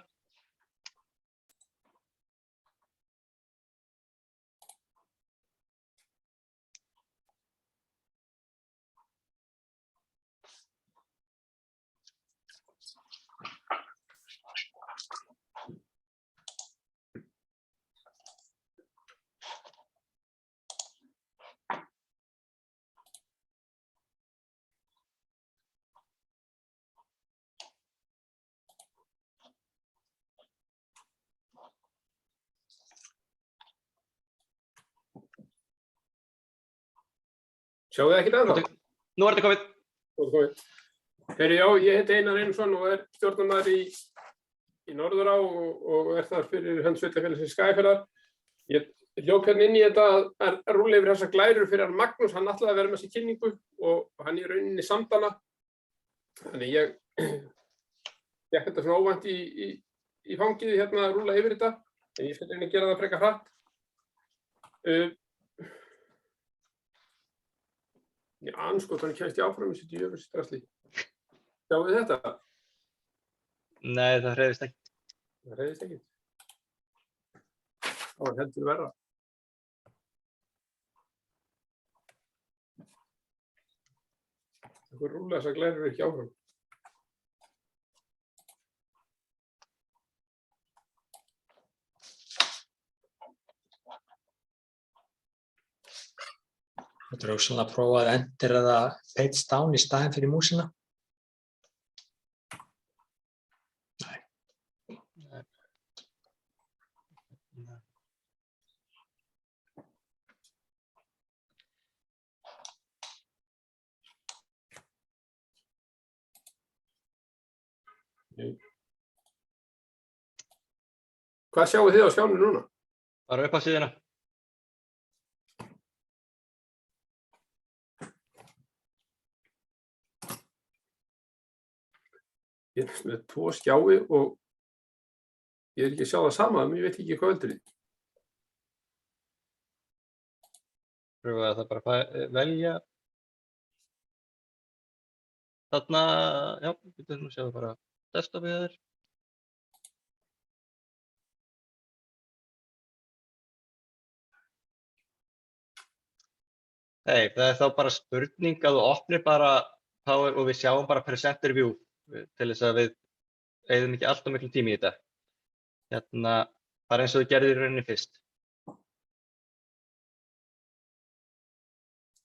Speaker 5: Sjáu þið ekkert ennþá?
Speaker 1: Nú er þetta komið.
Speaker 5: Heyri, já, ég heiti Einar Einarsson og stjórnarmaður í Norðurá og þar fyrir hönd sveitarfélagsins Skagafjarðar. Ég hljók hérna inn í þetta að rúlla yfir þessar glærur fyrir hann Magnús, hann ætlaði að vera með þessi kynningu og hann í rauninni samdana. Þannig ég fékk þetta svona óvænt í fangið hérna að rúlla yfir þetta, en ég skal reyna að gera það frekar hratt. Já, anskotanum kemst ég áfram í sitt jöfnveldi drasli. Sjáu þið þetta?
Speaker 1: Nei, það hreyfist ekki.
Speaker 5: Það hreyfist ekki. Það var heldur verra. Það rúlla þessar glærur ekki áfram.
Speaker 4: Þú getur hugsanlega að prófa að enter eða page down í staðinn fyrir músina. Nei.
Speaker 5: Hvað sjáu þið á skjánum núna?
Speaker 1: Bara upp á síðuna.
Speaker 5: Ég er með 2 skjái og ég er ekki að sjá það sama, en ég veit ekki hvað veldur því.
Speaker 1: pröfa það bara að velja. Þarna, já, við getum að sjá bara desktopið þér. Hey, það þá bara spurning að þú opnir bara Power og við sjáum bara presenter view til þess að við eyðum ekki alltaf miklu tími í þetta. Hérna, bara eins og þú gerðir í rauninni fyrst.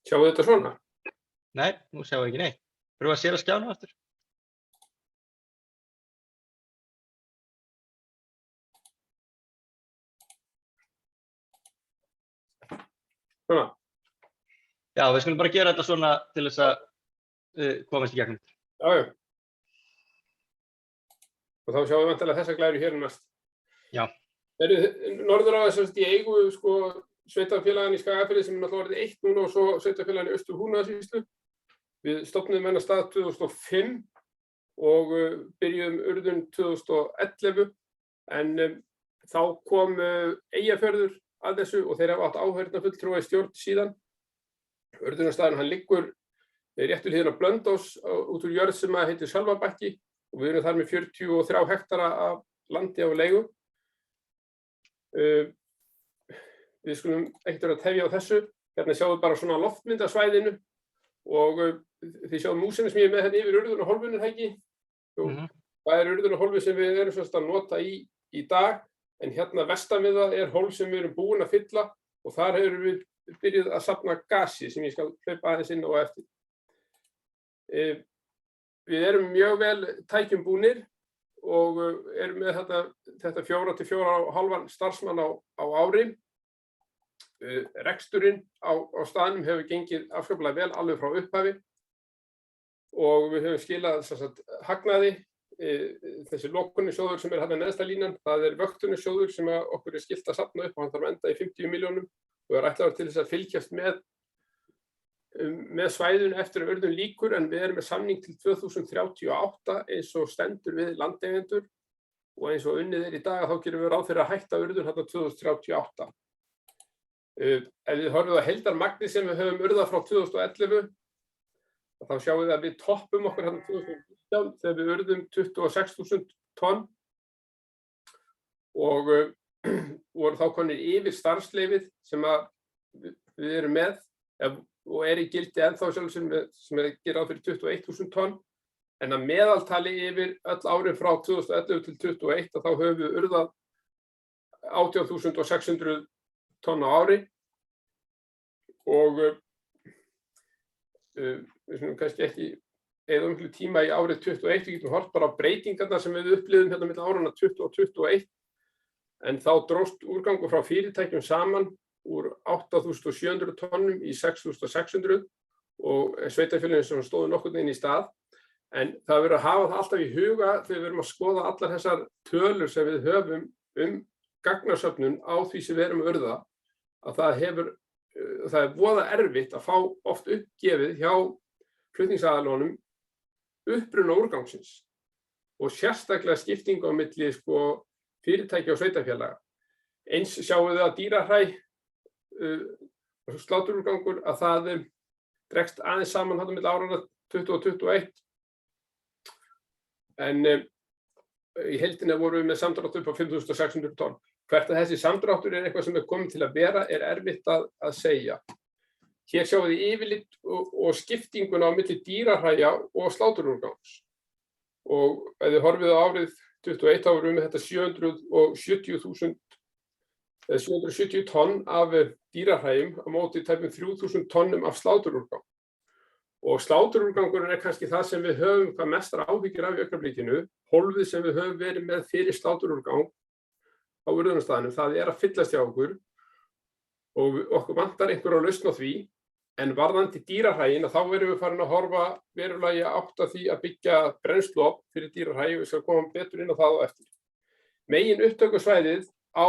Speaker 5: Sjáu þetta svona?
Speaker 1: Nei, nú sjáum við ekki neitt. Pröfa að sér að skjána aftur.
Speaker 5: Svona?
Speaker 1: Já, við skulum bara gera þetta svona til þess að komast í gegnum.
Speaker 5: Já. Og þá sjáum við vantilega þessa glæru hér næst.
Speaker 1: Já.
Speaker 5: Norðurá er semst í eigu sko sveitarfélagann í Skagafirði sem er náttúrulega orðið eitt núna og svo sveitarfélagann í Austur-Húnavatnssýslu. Við stofnuðum þennan stað 2005 og byrjuðum urðun 2011 en þá kom Eyjafjörður að þessu og þeir hafa átt áheyrnarfulltrúa í stjórn síðan. Urðunarstaðurinn hann liggur rétt við hliðina á Blönduós út úr jörð sem heitir Sölvabakki og við erum þar með 43 hektara af landi á leigu. Við skulum ekkert vera að tefja á þessu. Hérna sjáum við bara svona loftmynd af svæðinu og þið sjáum músina sem ég er með hérna yfir urðunarhólfinu, Helgi. Það er urðunarhólfið sem við erum að nota í dag en hérna vestan við það er hólf sem við erum búin að fylla og þar erum við byrjuð að safna gasi sem ég skal hlaupa aðeins inn á eftir. Við erum mjög vel tækjum búnir og erum með þetta 4 til 4,5 starfsmann á ári. Reksturinn á staðnum hefur gengið afskaplega vel alveg frá upphafi og við höfum skilað hagnaði. Þessi lokunarsjóður sem er hérna neðsta línan, það er vöktunarsjóður sem okkur er skylt að safna upp og hann þarf að enda í 50 milljónum og er ætlaður til þess að fylgjast með svæðinu eftir að urðun lýkur en við erum með samning til 2038 eins og stendur við landeigendur og eins og unnið er í dag þá gerum við ráð fyrir að hætta urðun hérna 2038. Ef við horfum á heildarmagnið sem við höfum urðað frá 2011 þá sjáum við að við toppum okkur hérna 2019 þegar við urðum 26.000 tonn og voru þá konir yfir starfsleyfið sem við erum með og er í gildi ennþá sem gerir ráð fyrir 21.000 tonn en að meðaltali yfir öll árin frá 2011 til 2021 þá höfum við urðað 18.600 tonn á ári og við skulum kannski ekki eyða miklu tíma í árið 21, við getum horft bara á breytingarnar sem við upplifðum hérna milli áranna 20 og 21 en þá dróst úrgangur frá fyrirtækjum saman úr 8.700 tonnum í 6.600 og sveitarfélögin sem stóðu nokkurn veginn í stað. En það verður að hafa það alltaf í huga þegar við erum að skoða allar þessar tölur sem við höfum gagnasöfnun á því sem við erum að urða, að það er voða erfitt að fá oft uppgefið hjá flutningsaðilunum uppruna úrgangsins og sérstaklega skiptingu á milli fyrirtækja og sveitarfélaga. Eins sjáum við að dýrahræ og sláturúrgangur að það dregst aðeins saman þarna milli áranna 20 og 21 en í heildina vorum við með samdrátt upp á 5.600 tonn. Hvert að þessi samdráttur er eitthvað sem er komið til að vera er erfitt að segja. Hér sjáum við yfirlit og skiptinguna á milli dýrahræja og sláturúrgangs og ef þið horfið á árið 21 þá vorum við þetta 770 tonn af dýrahræjum á móti tæpum 3.000 tonnum af sláturúrgang. Og sláturúrgangurinn er kannski það sem við höfum hvað mestar áhyggjur af í augnablikinu. Hólfið sem við höfum verið með fyrir sláturúrgang á urðunarstaðnum, það er að fyllast hjá okkur og okkur vantar einhverja lausn á því. En varðandi dýrahræin þá erum við farin að horfa verulega í átt að því að byggja brennsluofn fyrir dýrahræ og við skal koma betur inn á það á eftir. Megin upptökusvæðið á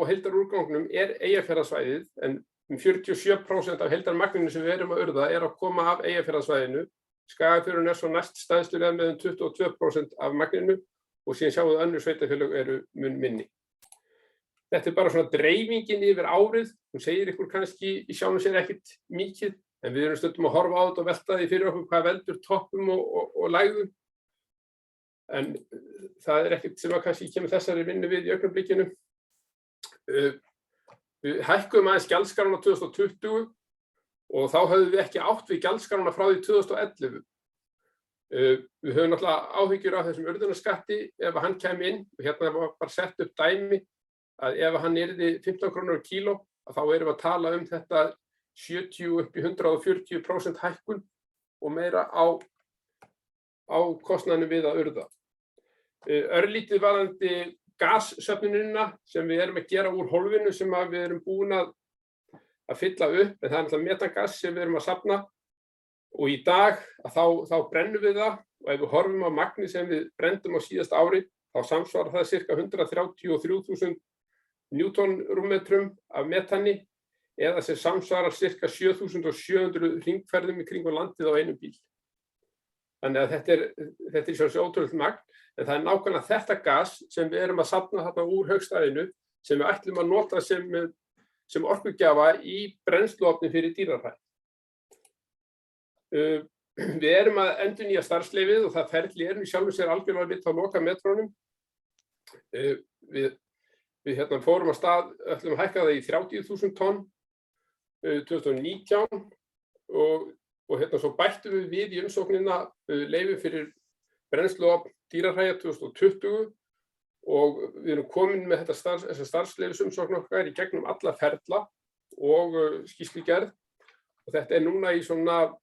Speaker 5: heildarúrgangnum er Eyjafjarðarsvæðið en 47% af heildarmagninu sem við erum að urða er að koma af Eyjafjarðarsvæðinu. Skagafjörður er svo næst stærstur með 22% af magninu og síðan sjáum við önnur sveitarfélög eru mun minni. Þetta bara svona dreifingin yfir árið, hún segir ykkur kannski í sjálfum sér ekkert mikið, en við erum stundum að horfa á þetta og velta því fyrir okkur hvað veldur toppum og lægðum. En það ekkert sem að kannski kemur þessari vinnu við í augnablikinu. Við hækkuðum aðeins gjaldskrárana 2020 og þá höfðum við ekki átt við gjaldskrárana frá því 2011. Við höfum náttúrulega áhyggjur af þessum urðunarskatti ef hann kæmi inn, og hérna var bara sett upp dæmi að ef hann yrði 15 krónur á kíló, þá erum við að tala um þetta 70 upp í 140% hækkun og meira á kostnaðinum við að urða. Örlítið varðandi gassöfnunina sem við erum að gera úr hólfinu sem við erum búin að fylla upp, en það er náttúrulega metangas sem við erum að safna, og í dag þá brennum við það, og ef við horfum á magnið sem við brendum á síðasta ári, þá samsvarar það cirka 133.000 newtonrúmmetrum af metani, eða sem samsvarar cirka 7.700 hringferðum í kringum landið á einum bíl. Þannig að þetta er svo ótrúlegt magn, en það er nákvæmlega þetta gas sem við erum að safna þarna úr haugstæðinu sem við ætlum að nota sem orkugjafa í brennsluofni fyrir dýrahræ. Við erum að endurnýja starfsleyfið og það ferli í sjálfu sér algjörlega við að loka metrónum. Við fórum að stað, ætlum að hækka það í 30.000 tonn 2019 og svo bættum við í umsóknina leyfi fyrir brennsluofn dýrahræja 2020 og við erum komin með þessa starfsleyfisumsókn okkar í gegnum alla ferla og skýrslugerð, og þetta er núna í svona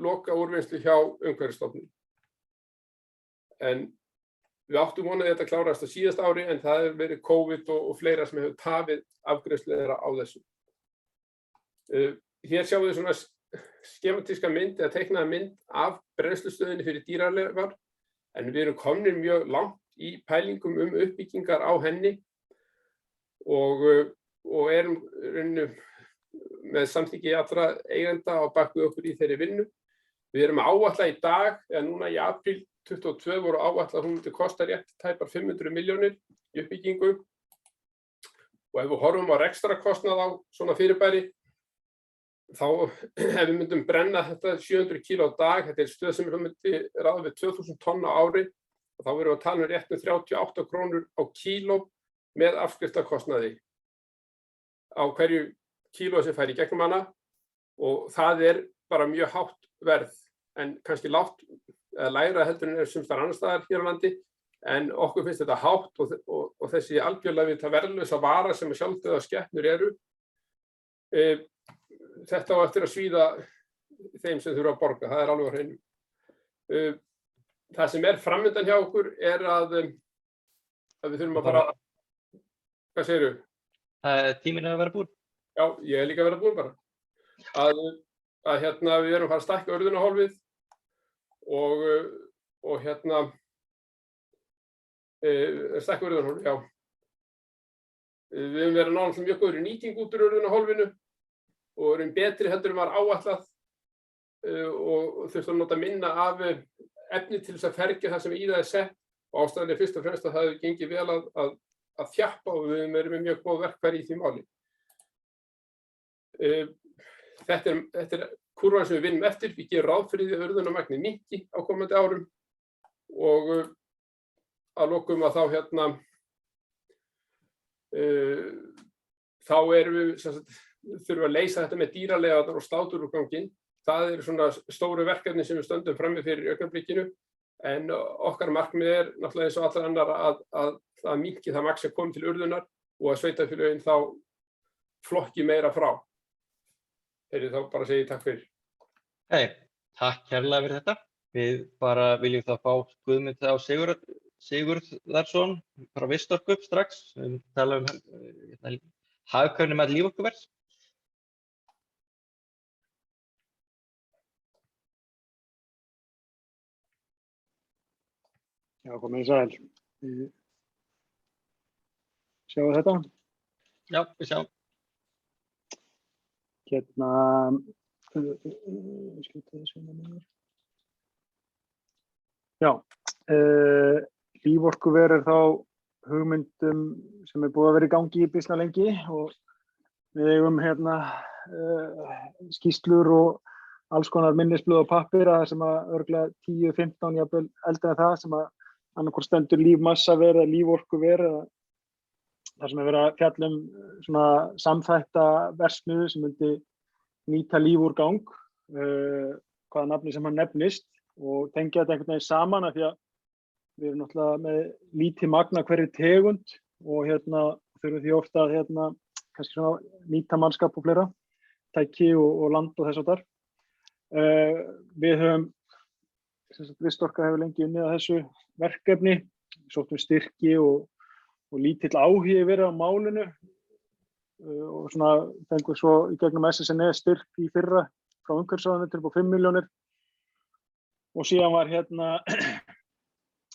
Speaker 5: loka úrvinnslu hjá Umhverfisstofnun. En við áttum vonað þetta klárast á síðasta ári, en það hefur verið COVID og fleira sem hefur tafið afgreiðslu þeirra á þessu. Hér sjáum við svona skematíska mynd eða teiknaða mynd af brennslustöðinni fyrir dýraleifar, en við erum komnir mjög langt í pælingum uppbyggingar á henni og erum með samþykki allra eigenda á bakvið okkur í þeirri vinnu. Við erum að áætla í dag, eða núna í apríl 2022 voru áætla að hún myndi kosta rétt tæpar 500 milljónir í uppbyggingu, og ef við horfum á rekstrakostnað á svona fyrirbæri, þá ef við myndum brenna þetta 700 kíló á dag, þetta er stöð sem myndi ráða við 2000 tonn á ári, og þá verðum við að tala rétt 38 krónur á kíló með afskriftakostnaði á hverju kíló sem fær í gegnum hana, og það er bara mjög hátt verð, en kannski lágt eða lægra heldur en sums staðar annars staðar hér á landi, en okkur finnst þetta hátt og þessi algjörlega verðlausa vara sem sjálfdauða skepnur eru, þetta á eftir að svíða þeim sem þurfa að borga, það er alveg á hreinu. Það sem er framundan hjá okkur er að við þurfum að fara, hvað segirðu?
Speaker 1: Tíminn er að vera búinn.
Speaker 5: Já, ég er líka að vera búinn bara. Við erum að fara að stækka urðunarhólfið og stækka urðunarhólfið, já. Við höfum verið náttúrulega mjög góður í nýting út úr urðunarhólfinu og erum betri heldur en var áætlað og þurftum að nota minna af efni til þess að fergja það sem í það er sett, og ástæðan er fyrst og fremst að það hefur gengið vel að þjappa, og við erum með mjög góð verkfæri í því máli. Þetta er kúrfan sem við vinnum eftir. Við gerum ráð fyrir því að urðunarmagnið minnki á komandi árum, og að lokum að þá erum við þurfum að leysa þetta með dýraleifarnar og sláturúrganginn. Það eru svona stóru verkefni sem við stöndum frammi fyrir í augnablikinu, en okkar markmið er náttúrulega eins og allra annar að minnki það magn sem kom til urðunar og að sveitarfélögin þá flokki meira frá. Þá bara segi ég takk fyrir.
Speaker 1: Takk kærlega fyrir þetta. Við bara viljum þá fá Guðmund á Sigurðarson frá Vistorku strax. Við tala hagkvæmni með líforkuvers.
Speaker 6: Já, komið í sæl. Sjáu þetta?
Speaker 1: Já, við sjáum.
Speaker 6: Já, líforkuver er þá hugmyndum sem búið að vera í gangi í býsna lengi og við eigum skýrslur og alls konar minnisblöð og pappíra sem að örugglega 10, 15 jafnvel eldri en það sem að annarkvort stendur lífmassaver eða líforkuver eða þar sem er verið að fjalla svona samþætta verksmiðju sem myndi nýta lífúrgang, hvaða nafni sem hann nefnist og tengja þetta einhvern veginn saman af því að við erum náttúrulega með lítið magn af hverri tegund og þurfum því ofta að kannski svona nýta mannskap og fleira, tæki og land og þess háttar. Við höfum, Vistorka hefur lengi unnið að þessu verkefni, sóttum styrki og lítill áhugi verið á málinu og svona fengum svo í gegnum SSNE styrk í fyrra frá umhverfisráðuneytinu upp á 5 milljónir og síðan var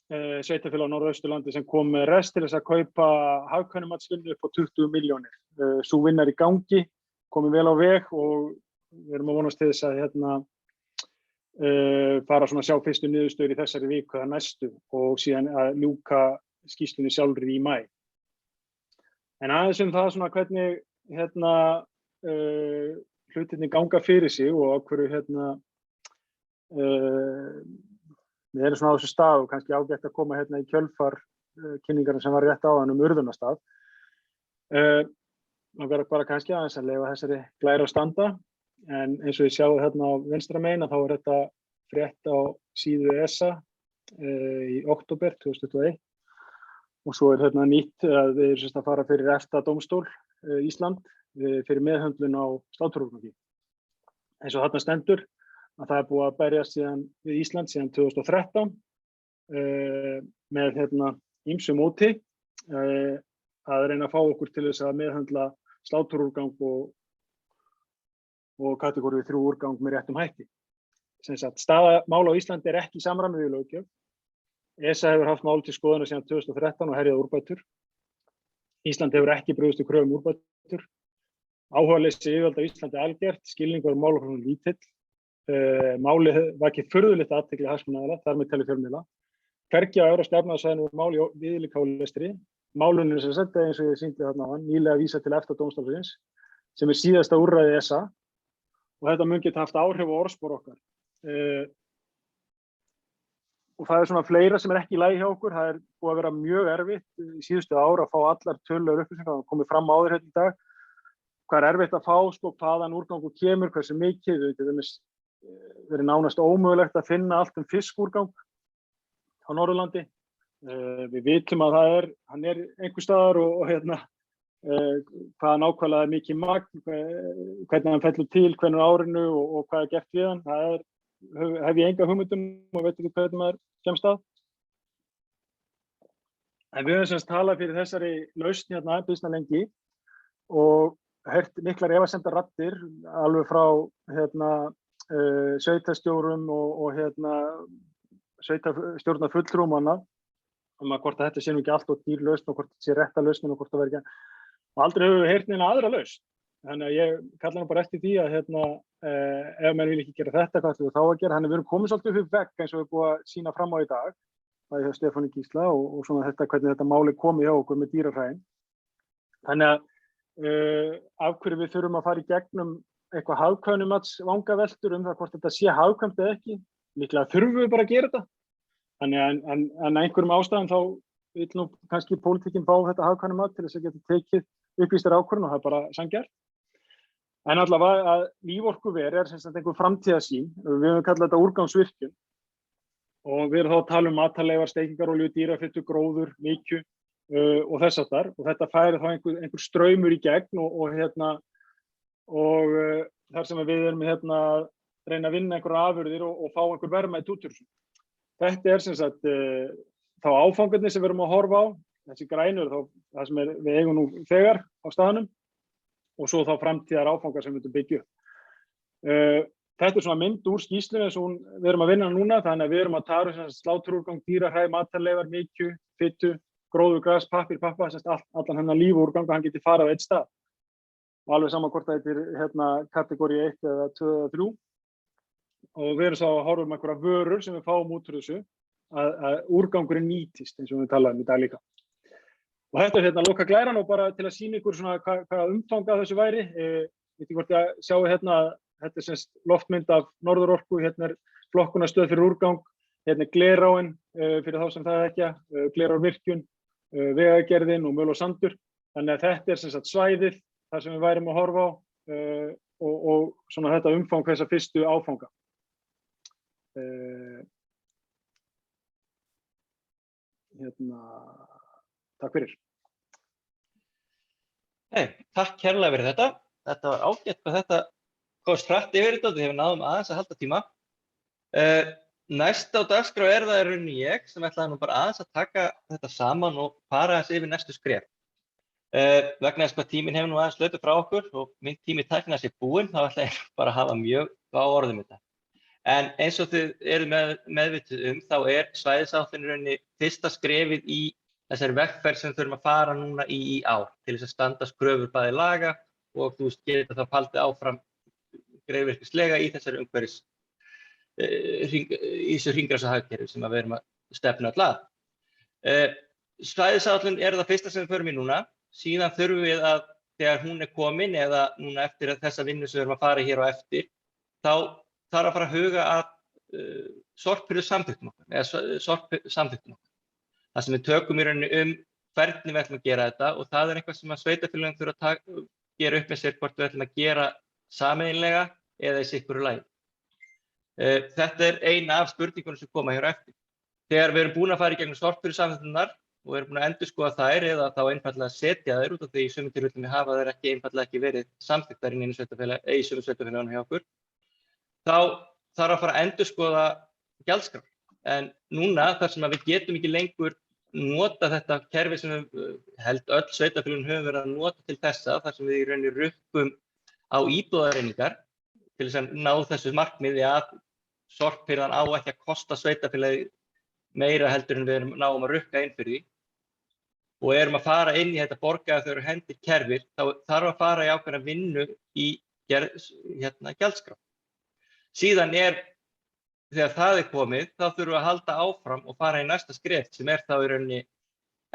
Speaker 6: sveitarfélag á Norðausturlandi sem kom með rest til þess að kaupa hagkvæmnimatsvinnu upp á 20 milljónir. Sú vinna er í gangi, komið vel á veg og við erum að vonast til þess að fara svona að sjá fyrstu niðurstöður í þessari viku eða næstu og síðan að ljúka skýrslunni sjálfri í maí. En aðeins það svona hvernig hlutirnir ganga fyrir sig og á hverju við erum svona á þessu stað og kannski ágætt að koma í kjölfar kynningarinn sem var rétt áðan urðunarstað. Langar bara kannski aðeins að leyfa þessari glæru að standa en eins og ég sjáu á vinstra megin þá er þetta frétt á síðu ESA í október 2021 og svo er nýtt að við erum að fara fyrir EFTA-dómstól Ísland fyrir meðhöndlun á sláturúrgangi. Eins og þarna stendur að það er búið að berjast síðan við Ísland síðan 2013 með ýmsu móti að reyna að fá okkur til þess að meðhöndla sláturúrgang og kategóri 3 úrgang með réttum hætti. Sem sagt, staða mála á Íslandi er ekki í samræmi við löggjöf. ESA hefur haft mál til skoðunar síðan 2013 og herjað úrbætur. Ísland hefur ekki brugðist við kröfum úrbætur. Áhugaleysi yfirvalda á Íslandi algert, skilningur á málaflokknum lítill. Málið vakið furðulegt athygli hagsmunaaðila, þar með talið fjölmiðla. Hvergi á Evrópska efnahagssvæðinu var mál í viðlíka álestri. Málinu sem sagt, eins og ég sýndi þarna áðan, nýlega vísað til EFTA-dómstólsins, sem er síðasta úrræði ESA og þetta mun geta haft áhrif á orðspor okkar. Og það er svona fleira sem er ekki í lagi hjá okkur. Það er búið að vera mjög erfitt í síðustu ár að fá allar tölulegar upplýsingar, það komið fram áður í dag. Hvað er erfitt að fá, hvaðan úrgangur kemur, hversu mikið, verið nánast ómögulegt að finna allt fiskúrgang á Norðurlandi. Við vitum að hann er einhvers staðar og hvað nákvæmlega er mikið magn, hvernig hann fellur til, hvernig árinu og hvað er gert við hann. Það hef ég enga hugmyndum og veit ekki hvernig maður kemst að. En við höfum semst talað fyrir þessari lausn býsna lengi og heyrt miklar efasemdar raddir alveg frá sveitarstjórum og sveitarstjórnarfulltrúum og annað hvort að þetta sé nú ekki allt og dýr lausn og hvort þetta sé rétta lausnin og hvort það verði ekki. Og aldrei höfum við heyrt neina aðra lausn. Þannig að ég kalla nú bara eftir því að ef menn vil ekki gera þetta, hvað ætlum við þá að gera? Þannig við erum komið svolítið upp vegg eins og við erum búið að sýna fram á í dag. Það er hjá Stefáni Gísla og svona hvernig þetta máli komið hjá okkur með dýrahræin. Þannig að af hverju við þurfum að fara í gegnum eitthvað hagkvæmnimats vangaveltur það hvort þetta sé hagkvæmt eða ekki. Líklega þurfum við bara að gera þetta. Þannig að einhverjum ástæðum þá vill nú kannski pólitíkin fá þetta hagkvæmnimat til þess að geta tekið upplýstar ákvörðun og það er bara sanngjarnt. En allavega að líforkuver er sem sagt einhver framtíðarsýn. Við höfum kallað þetta úrgangsvirkjun og við erum þá að tala matarleifar, steikingarolíu, dýrafitu, gróður, mykju og þess háttar og þetta færi þá einhver straumur í gegn og þar sem við erum að reyna að vinna einhverjar afurðir og fá einhver verðmæti út úr þessu. Þetta er sem sagt þá áfangarnir sem við erum að horfa á, þessi grænur það sem við eigum nú þegar á staðnum og svo þá framtíðar áfangar sem við myndum byggja upp. Þetta er svona mynd úr skýrslunni eins og við erum að vinna núna, þannig að við erum að tala um sláturúrgang, dýrahræ, matarleifar, mykju, fitu, gróður, gras, pappír, pappa, allan hennar lífúrgang og hann geti farið á einn stað. Og alveg saman hvort það heitir kategóri 1 eða 2 eða 3. Og við erum svo að horfa einhverja vörur sem við fáum út úr þessu að úrgangurinn nýtist eins og við talaðum í dag líka. Og þetta hérna loka glæran og bara til að sýna ykkur svona hvað umfang af þessu væri. Ég veit ekki hvort ég sjáu hérna, þetta semst loftmynd af Norðurorku, hérna flokkunarstöð fyrir úrgang, hérna Gleráin fyrir þá sem það þekkja, Glerárvirkjun, Vegagerðin og Möl og Sandur. Þannig að þetta semst svæðið þar sem við værum að horfa á og svona þetta umfang þessa fyrstu áfanga. Hérna, takk fyrir.
Speaker 1: Takk kærlega fyrir þetta. Þetta var ágætt hvað þetta komst hratt yfir þetta og við náðum aðeins að halda tíma. Næst á dagskrá það í rauninni ég sem ætlaði nú bara aðeins að taka þetta saman og fara aðeins yfir næstu skref. Vegna þess hvað tíminn hefur nú aðeins hlaupið frá okkur og minn tími tæknina sé búinn, þá ætla ég bara að hafa mjög fá orðum þetta. En eins og þið eru meðvituð þá svæðisáætlun í rauninni fyrsta skrefið í þessari vegferð sem við þurfum að fara núna í ár til þess að standast kröfur bæði laga og þú veist geta þá haldið áfram greiðvirkislega í þessari umhverfis í þessu hringrásarhagkerfi sem við erum að stefna öll að. Svæðisáætlun það fyrsta sem við förum í núna, síðan þurfum við að þegar hún komin eða núna eftir þessa vinnu sem við erum að fara hér á eftir, þá þarf að fara að huga að sorphirðusamþykktum okkar, eða sorpsamþykktum okkar. Það sem við tökum í rauninni hvernig við ætlum að gera þetta og það eitthvað sem að sveitarfélögin þurfa að gera upp með sér hvort við ætlum að gera sameiginlega eða í sitthvoru lagi. Þetta eina af spurningunum sem koma hér á eftir. Þegar við erum búin að fara í gegnum sorphirðusamþykkturnar og erum búin að endurskoða þær eða þá einfaldlega setja þær út af því í sumum tilfellum hafa þær einfaldlega ekki verið samþykktar í sumum sveitarfélögunum hjá okkur. Þá þarf að fara að endurskoða gjaldskrár. En núna þar sem við getum ekki lengur nota þetta kerfi sem við held öll sveitarfélögin höfum verið að nota til þessa, þar sem við í rauninni rukkum á íbúðareiningar til þess að ná þessu markmiði að sorphirðan á ekki að kosta sveitarfélagi meira heldur en við náum að rukka inn fyrir því og erum að fara inn í þetta borga þegar við hendir kerfir, þá þarf að fara í ákveðna vinnu í gjaldskrá. Síðan þegar það komið, þá þurfum við að halda áfram og fara í næsta skref sem þá í rauninni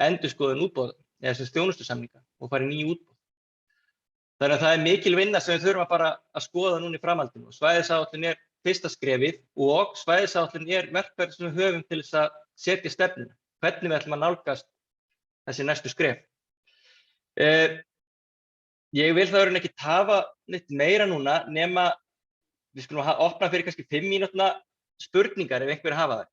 Speaker 1: endurskoðun útboða eða sem þjónustusamninga og fara í ný útboð. Þannig að það mikil vinna sem við þurfum að fara að skoða núna í framhaldinu. Svæðisáætlun fyrsta skrefið og svæðisáætlun verkfæri sem við höfum til þess að setja stefnuna. Hvernig við ætlum að nálgast þessi næstu skref. Ég vil það ekki hafa neitt meira núna nema við skulum opna fyrir kannski 5 mínútna spurningar ef einhver hafa það.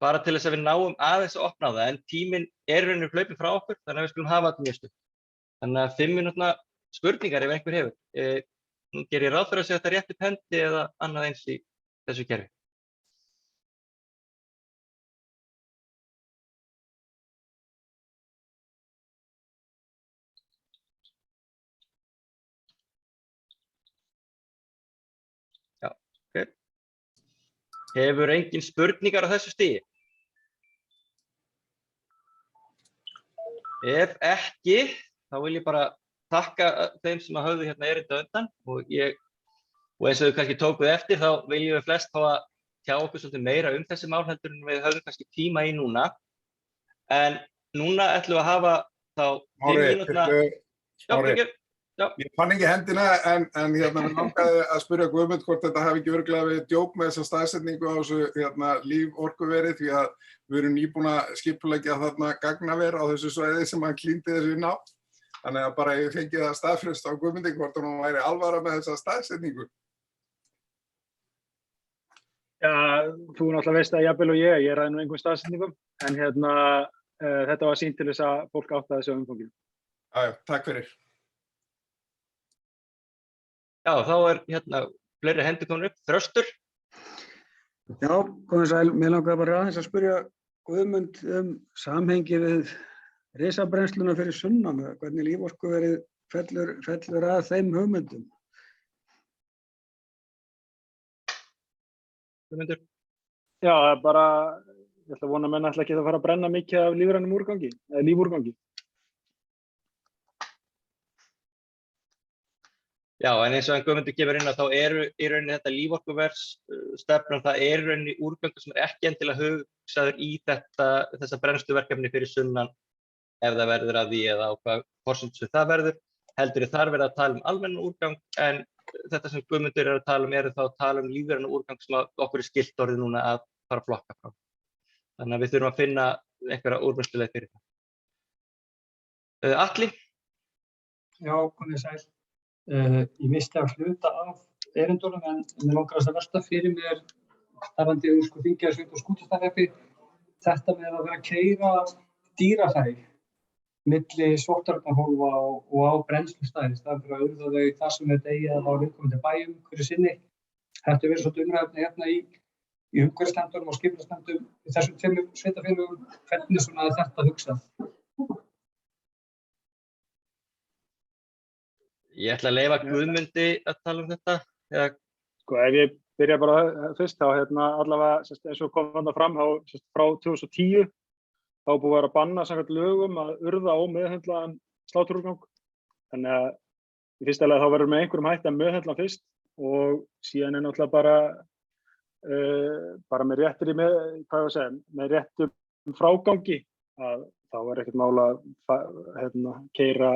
Speaker 1: Bara til þess að við náum aðeins að opna á það, en tíminn rauninni hlaupinn frá okkur, þannig að við skulum hafa þetta mjög stutt. Þannig að 5 mínútna spurningar ef einhver hefur. Nú ger ég ráð fyrir að segja þetta rétt upp hendi eða annað eins í þessu kerfi. Hefur engin spurningar á þessu stigi? Ef ekki, þá vil ég bara þakka þeim sem höfðu erindi á undan og eins og þau kannski tókuð eftir, þá viljum við flest fá að tjá okkur svolítið meira þessi mál heldur en við höfum kannski tíma í núna. En núna ætlum við að hafa þá 5 mínútna...
Speaker 7: Ég fann ekki hendina en við langaði að spyrja Guðmund hvort þetta hafi ekki örugglega verið djók með þessa staðsetningu á þessu líforkuveri því að við erum nýbúin að skipuleggja þarna gagnaver á þessu svæði sem hann klíndi þessu inn á. Þannig að bara ég fengi það staðfrist á Guðmundi hvort hann væri alvara með þessa staðsetningu.
Speaker 6: Já, þú náttúrulega veist að jafnvel og ég ræði nú einhverjum staðsetningum en þetta var sýnt til þess að fólk áttaði þessu umfanginu.
Speaker 7: Já, takk fyrir.
Speaker 1: Já, þá fleiri hendur komin upp. Þröstur?
Speaker 8: Já, komið sæl. Mér langaði bara aðeins að spyrja Guðmund samhengi við risabrennsluna fyrir sunnan, hvernig líforkuverið fellur að þeim hugmyndum.
Speaker 1: Guðmundur?
Speaker 6: Já, bara, ég ætla að vona að menn ætla ekki að fara að brenna mikið af lífrænum úrgangi, eða lífúrgangi.
Speaker 1: Já, en eins og Guðmundur kemur inn á þá í rauninni þetta líforkuversstefnan, það í rauninni úrgangur sem ekki endilega hugsaður í þessa brennsluverkefni fyrir sunnan ef það verður að því eða á hvað forsendum það verður, heldur þar verið að tala almennan úrgang, en þetta sem Guðmundur að tala eru þá að tala lífrænan úrgang sem okkur skylt orðið núna að fara að flokka frá. Þannig að við þurfum að finna einhverja úrvinnsluleið fyrir það. Atli?
Speaker 9: Já, komið sæl. Ég misti að hluta af erindunum en mér langar að velta fyrir mér starfandi Þingeyjarsveit og Skútustaðahreppi þetta með að vera að keyra dýrahræ milli sóttvarnahólfa og á brennslustæði, staðinn fyrir að urða þau þar sem þetta eigi að á viðkomandi bæjum hverju sinni. Þetta verið svolítið umræðefni hérna í umhverfisnefndunum og skipulagsnefndum í þessum tveimur sveitarfélögum. Hvernig svona er þetta hugsað?
Speaker 1: Ég ætla að leyfa Guðmundi að tala þetta.
Speaker 6: Sko, ef ég byrja bara fyrst, þá allavega, eins og kom þarna fram, frá 2010, þá búið að vera að banna samkvæmt lögum að urða og meðhöndla sláturúrgang. Þannig að í fyrsta lagi þá verður með einhverjum hætti að meðhöndla fyrst og síðan náttúrulega bara með réttir með réttum frágangi að þá ekkert mál að keyra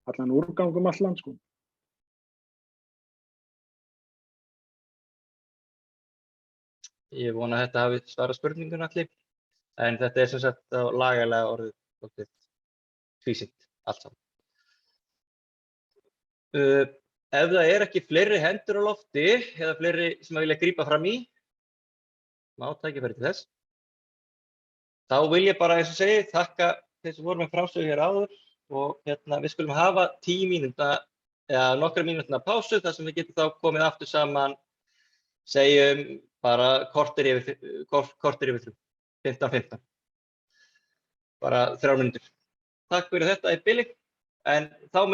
Speaker 6: allan úrgang allt land, sko.
Speaker 1: Ég vona að þetta hafi svarað spurningun allir, en þetta sem sagt á lagalega orðið tvísýnt allt saman. Ef það ekki fleiri hendur á lofti eða fleiri sem vilja grípa fram í, má tækifæri til þess, þá vil ég bara, eins og segi, þakka þeir sem voru með frásögu hér áður og við skulum hafa 10 mínúta eða nokkra mínútna pásu þar sem við getum þá komið aftur saman, segjum bara korter yfir 3, 15. Bara 3 mínútur. Takk fyrir þetta í bili, en þá mun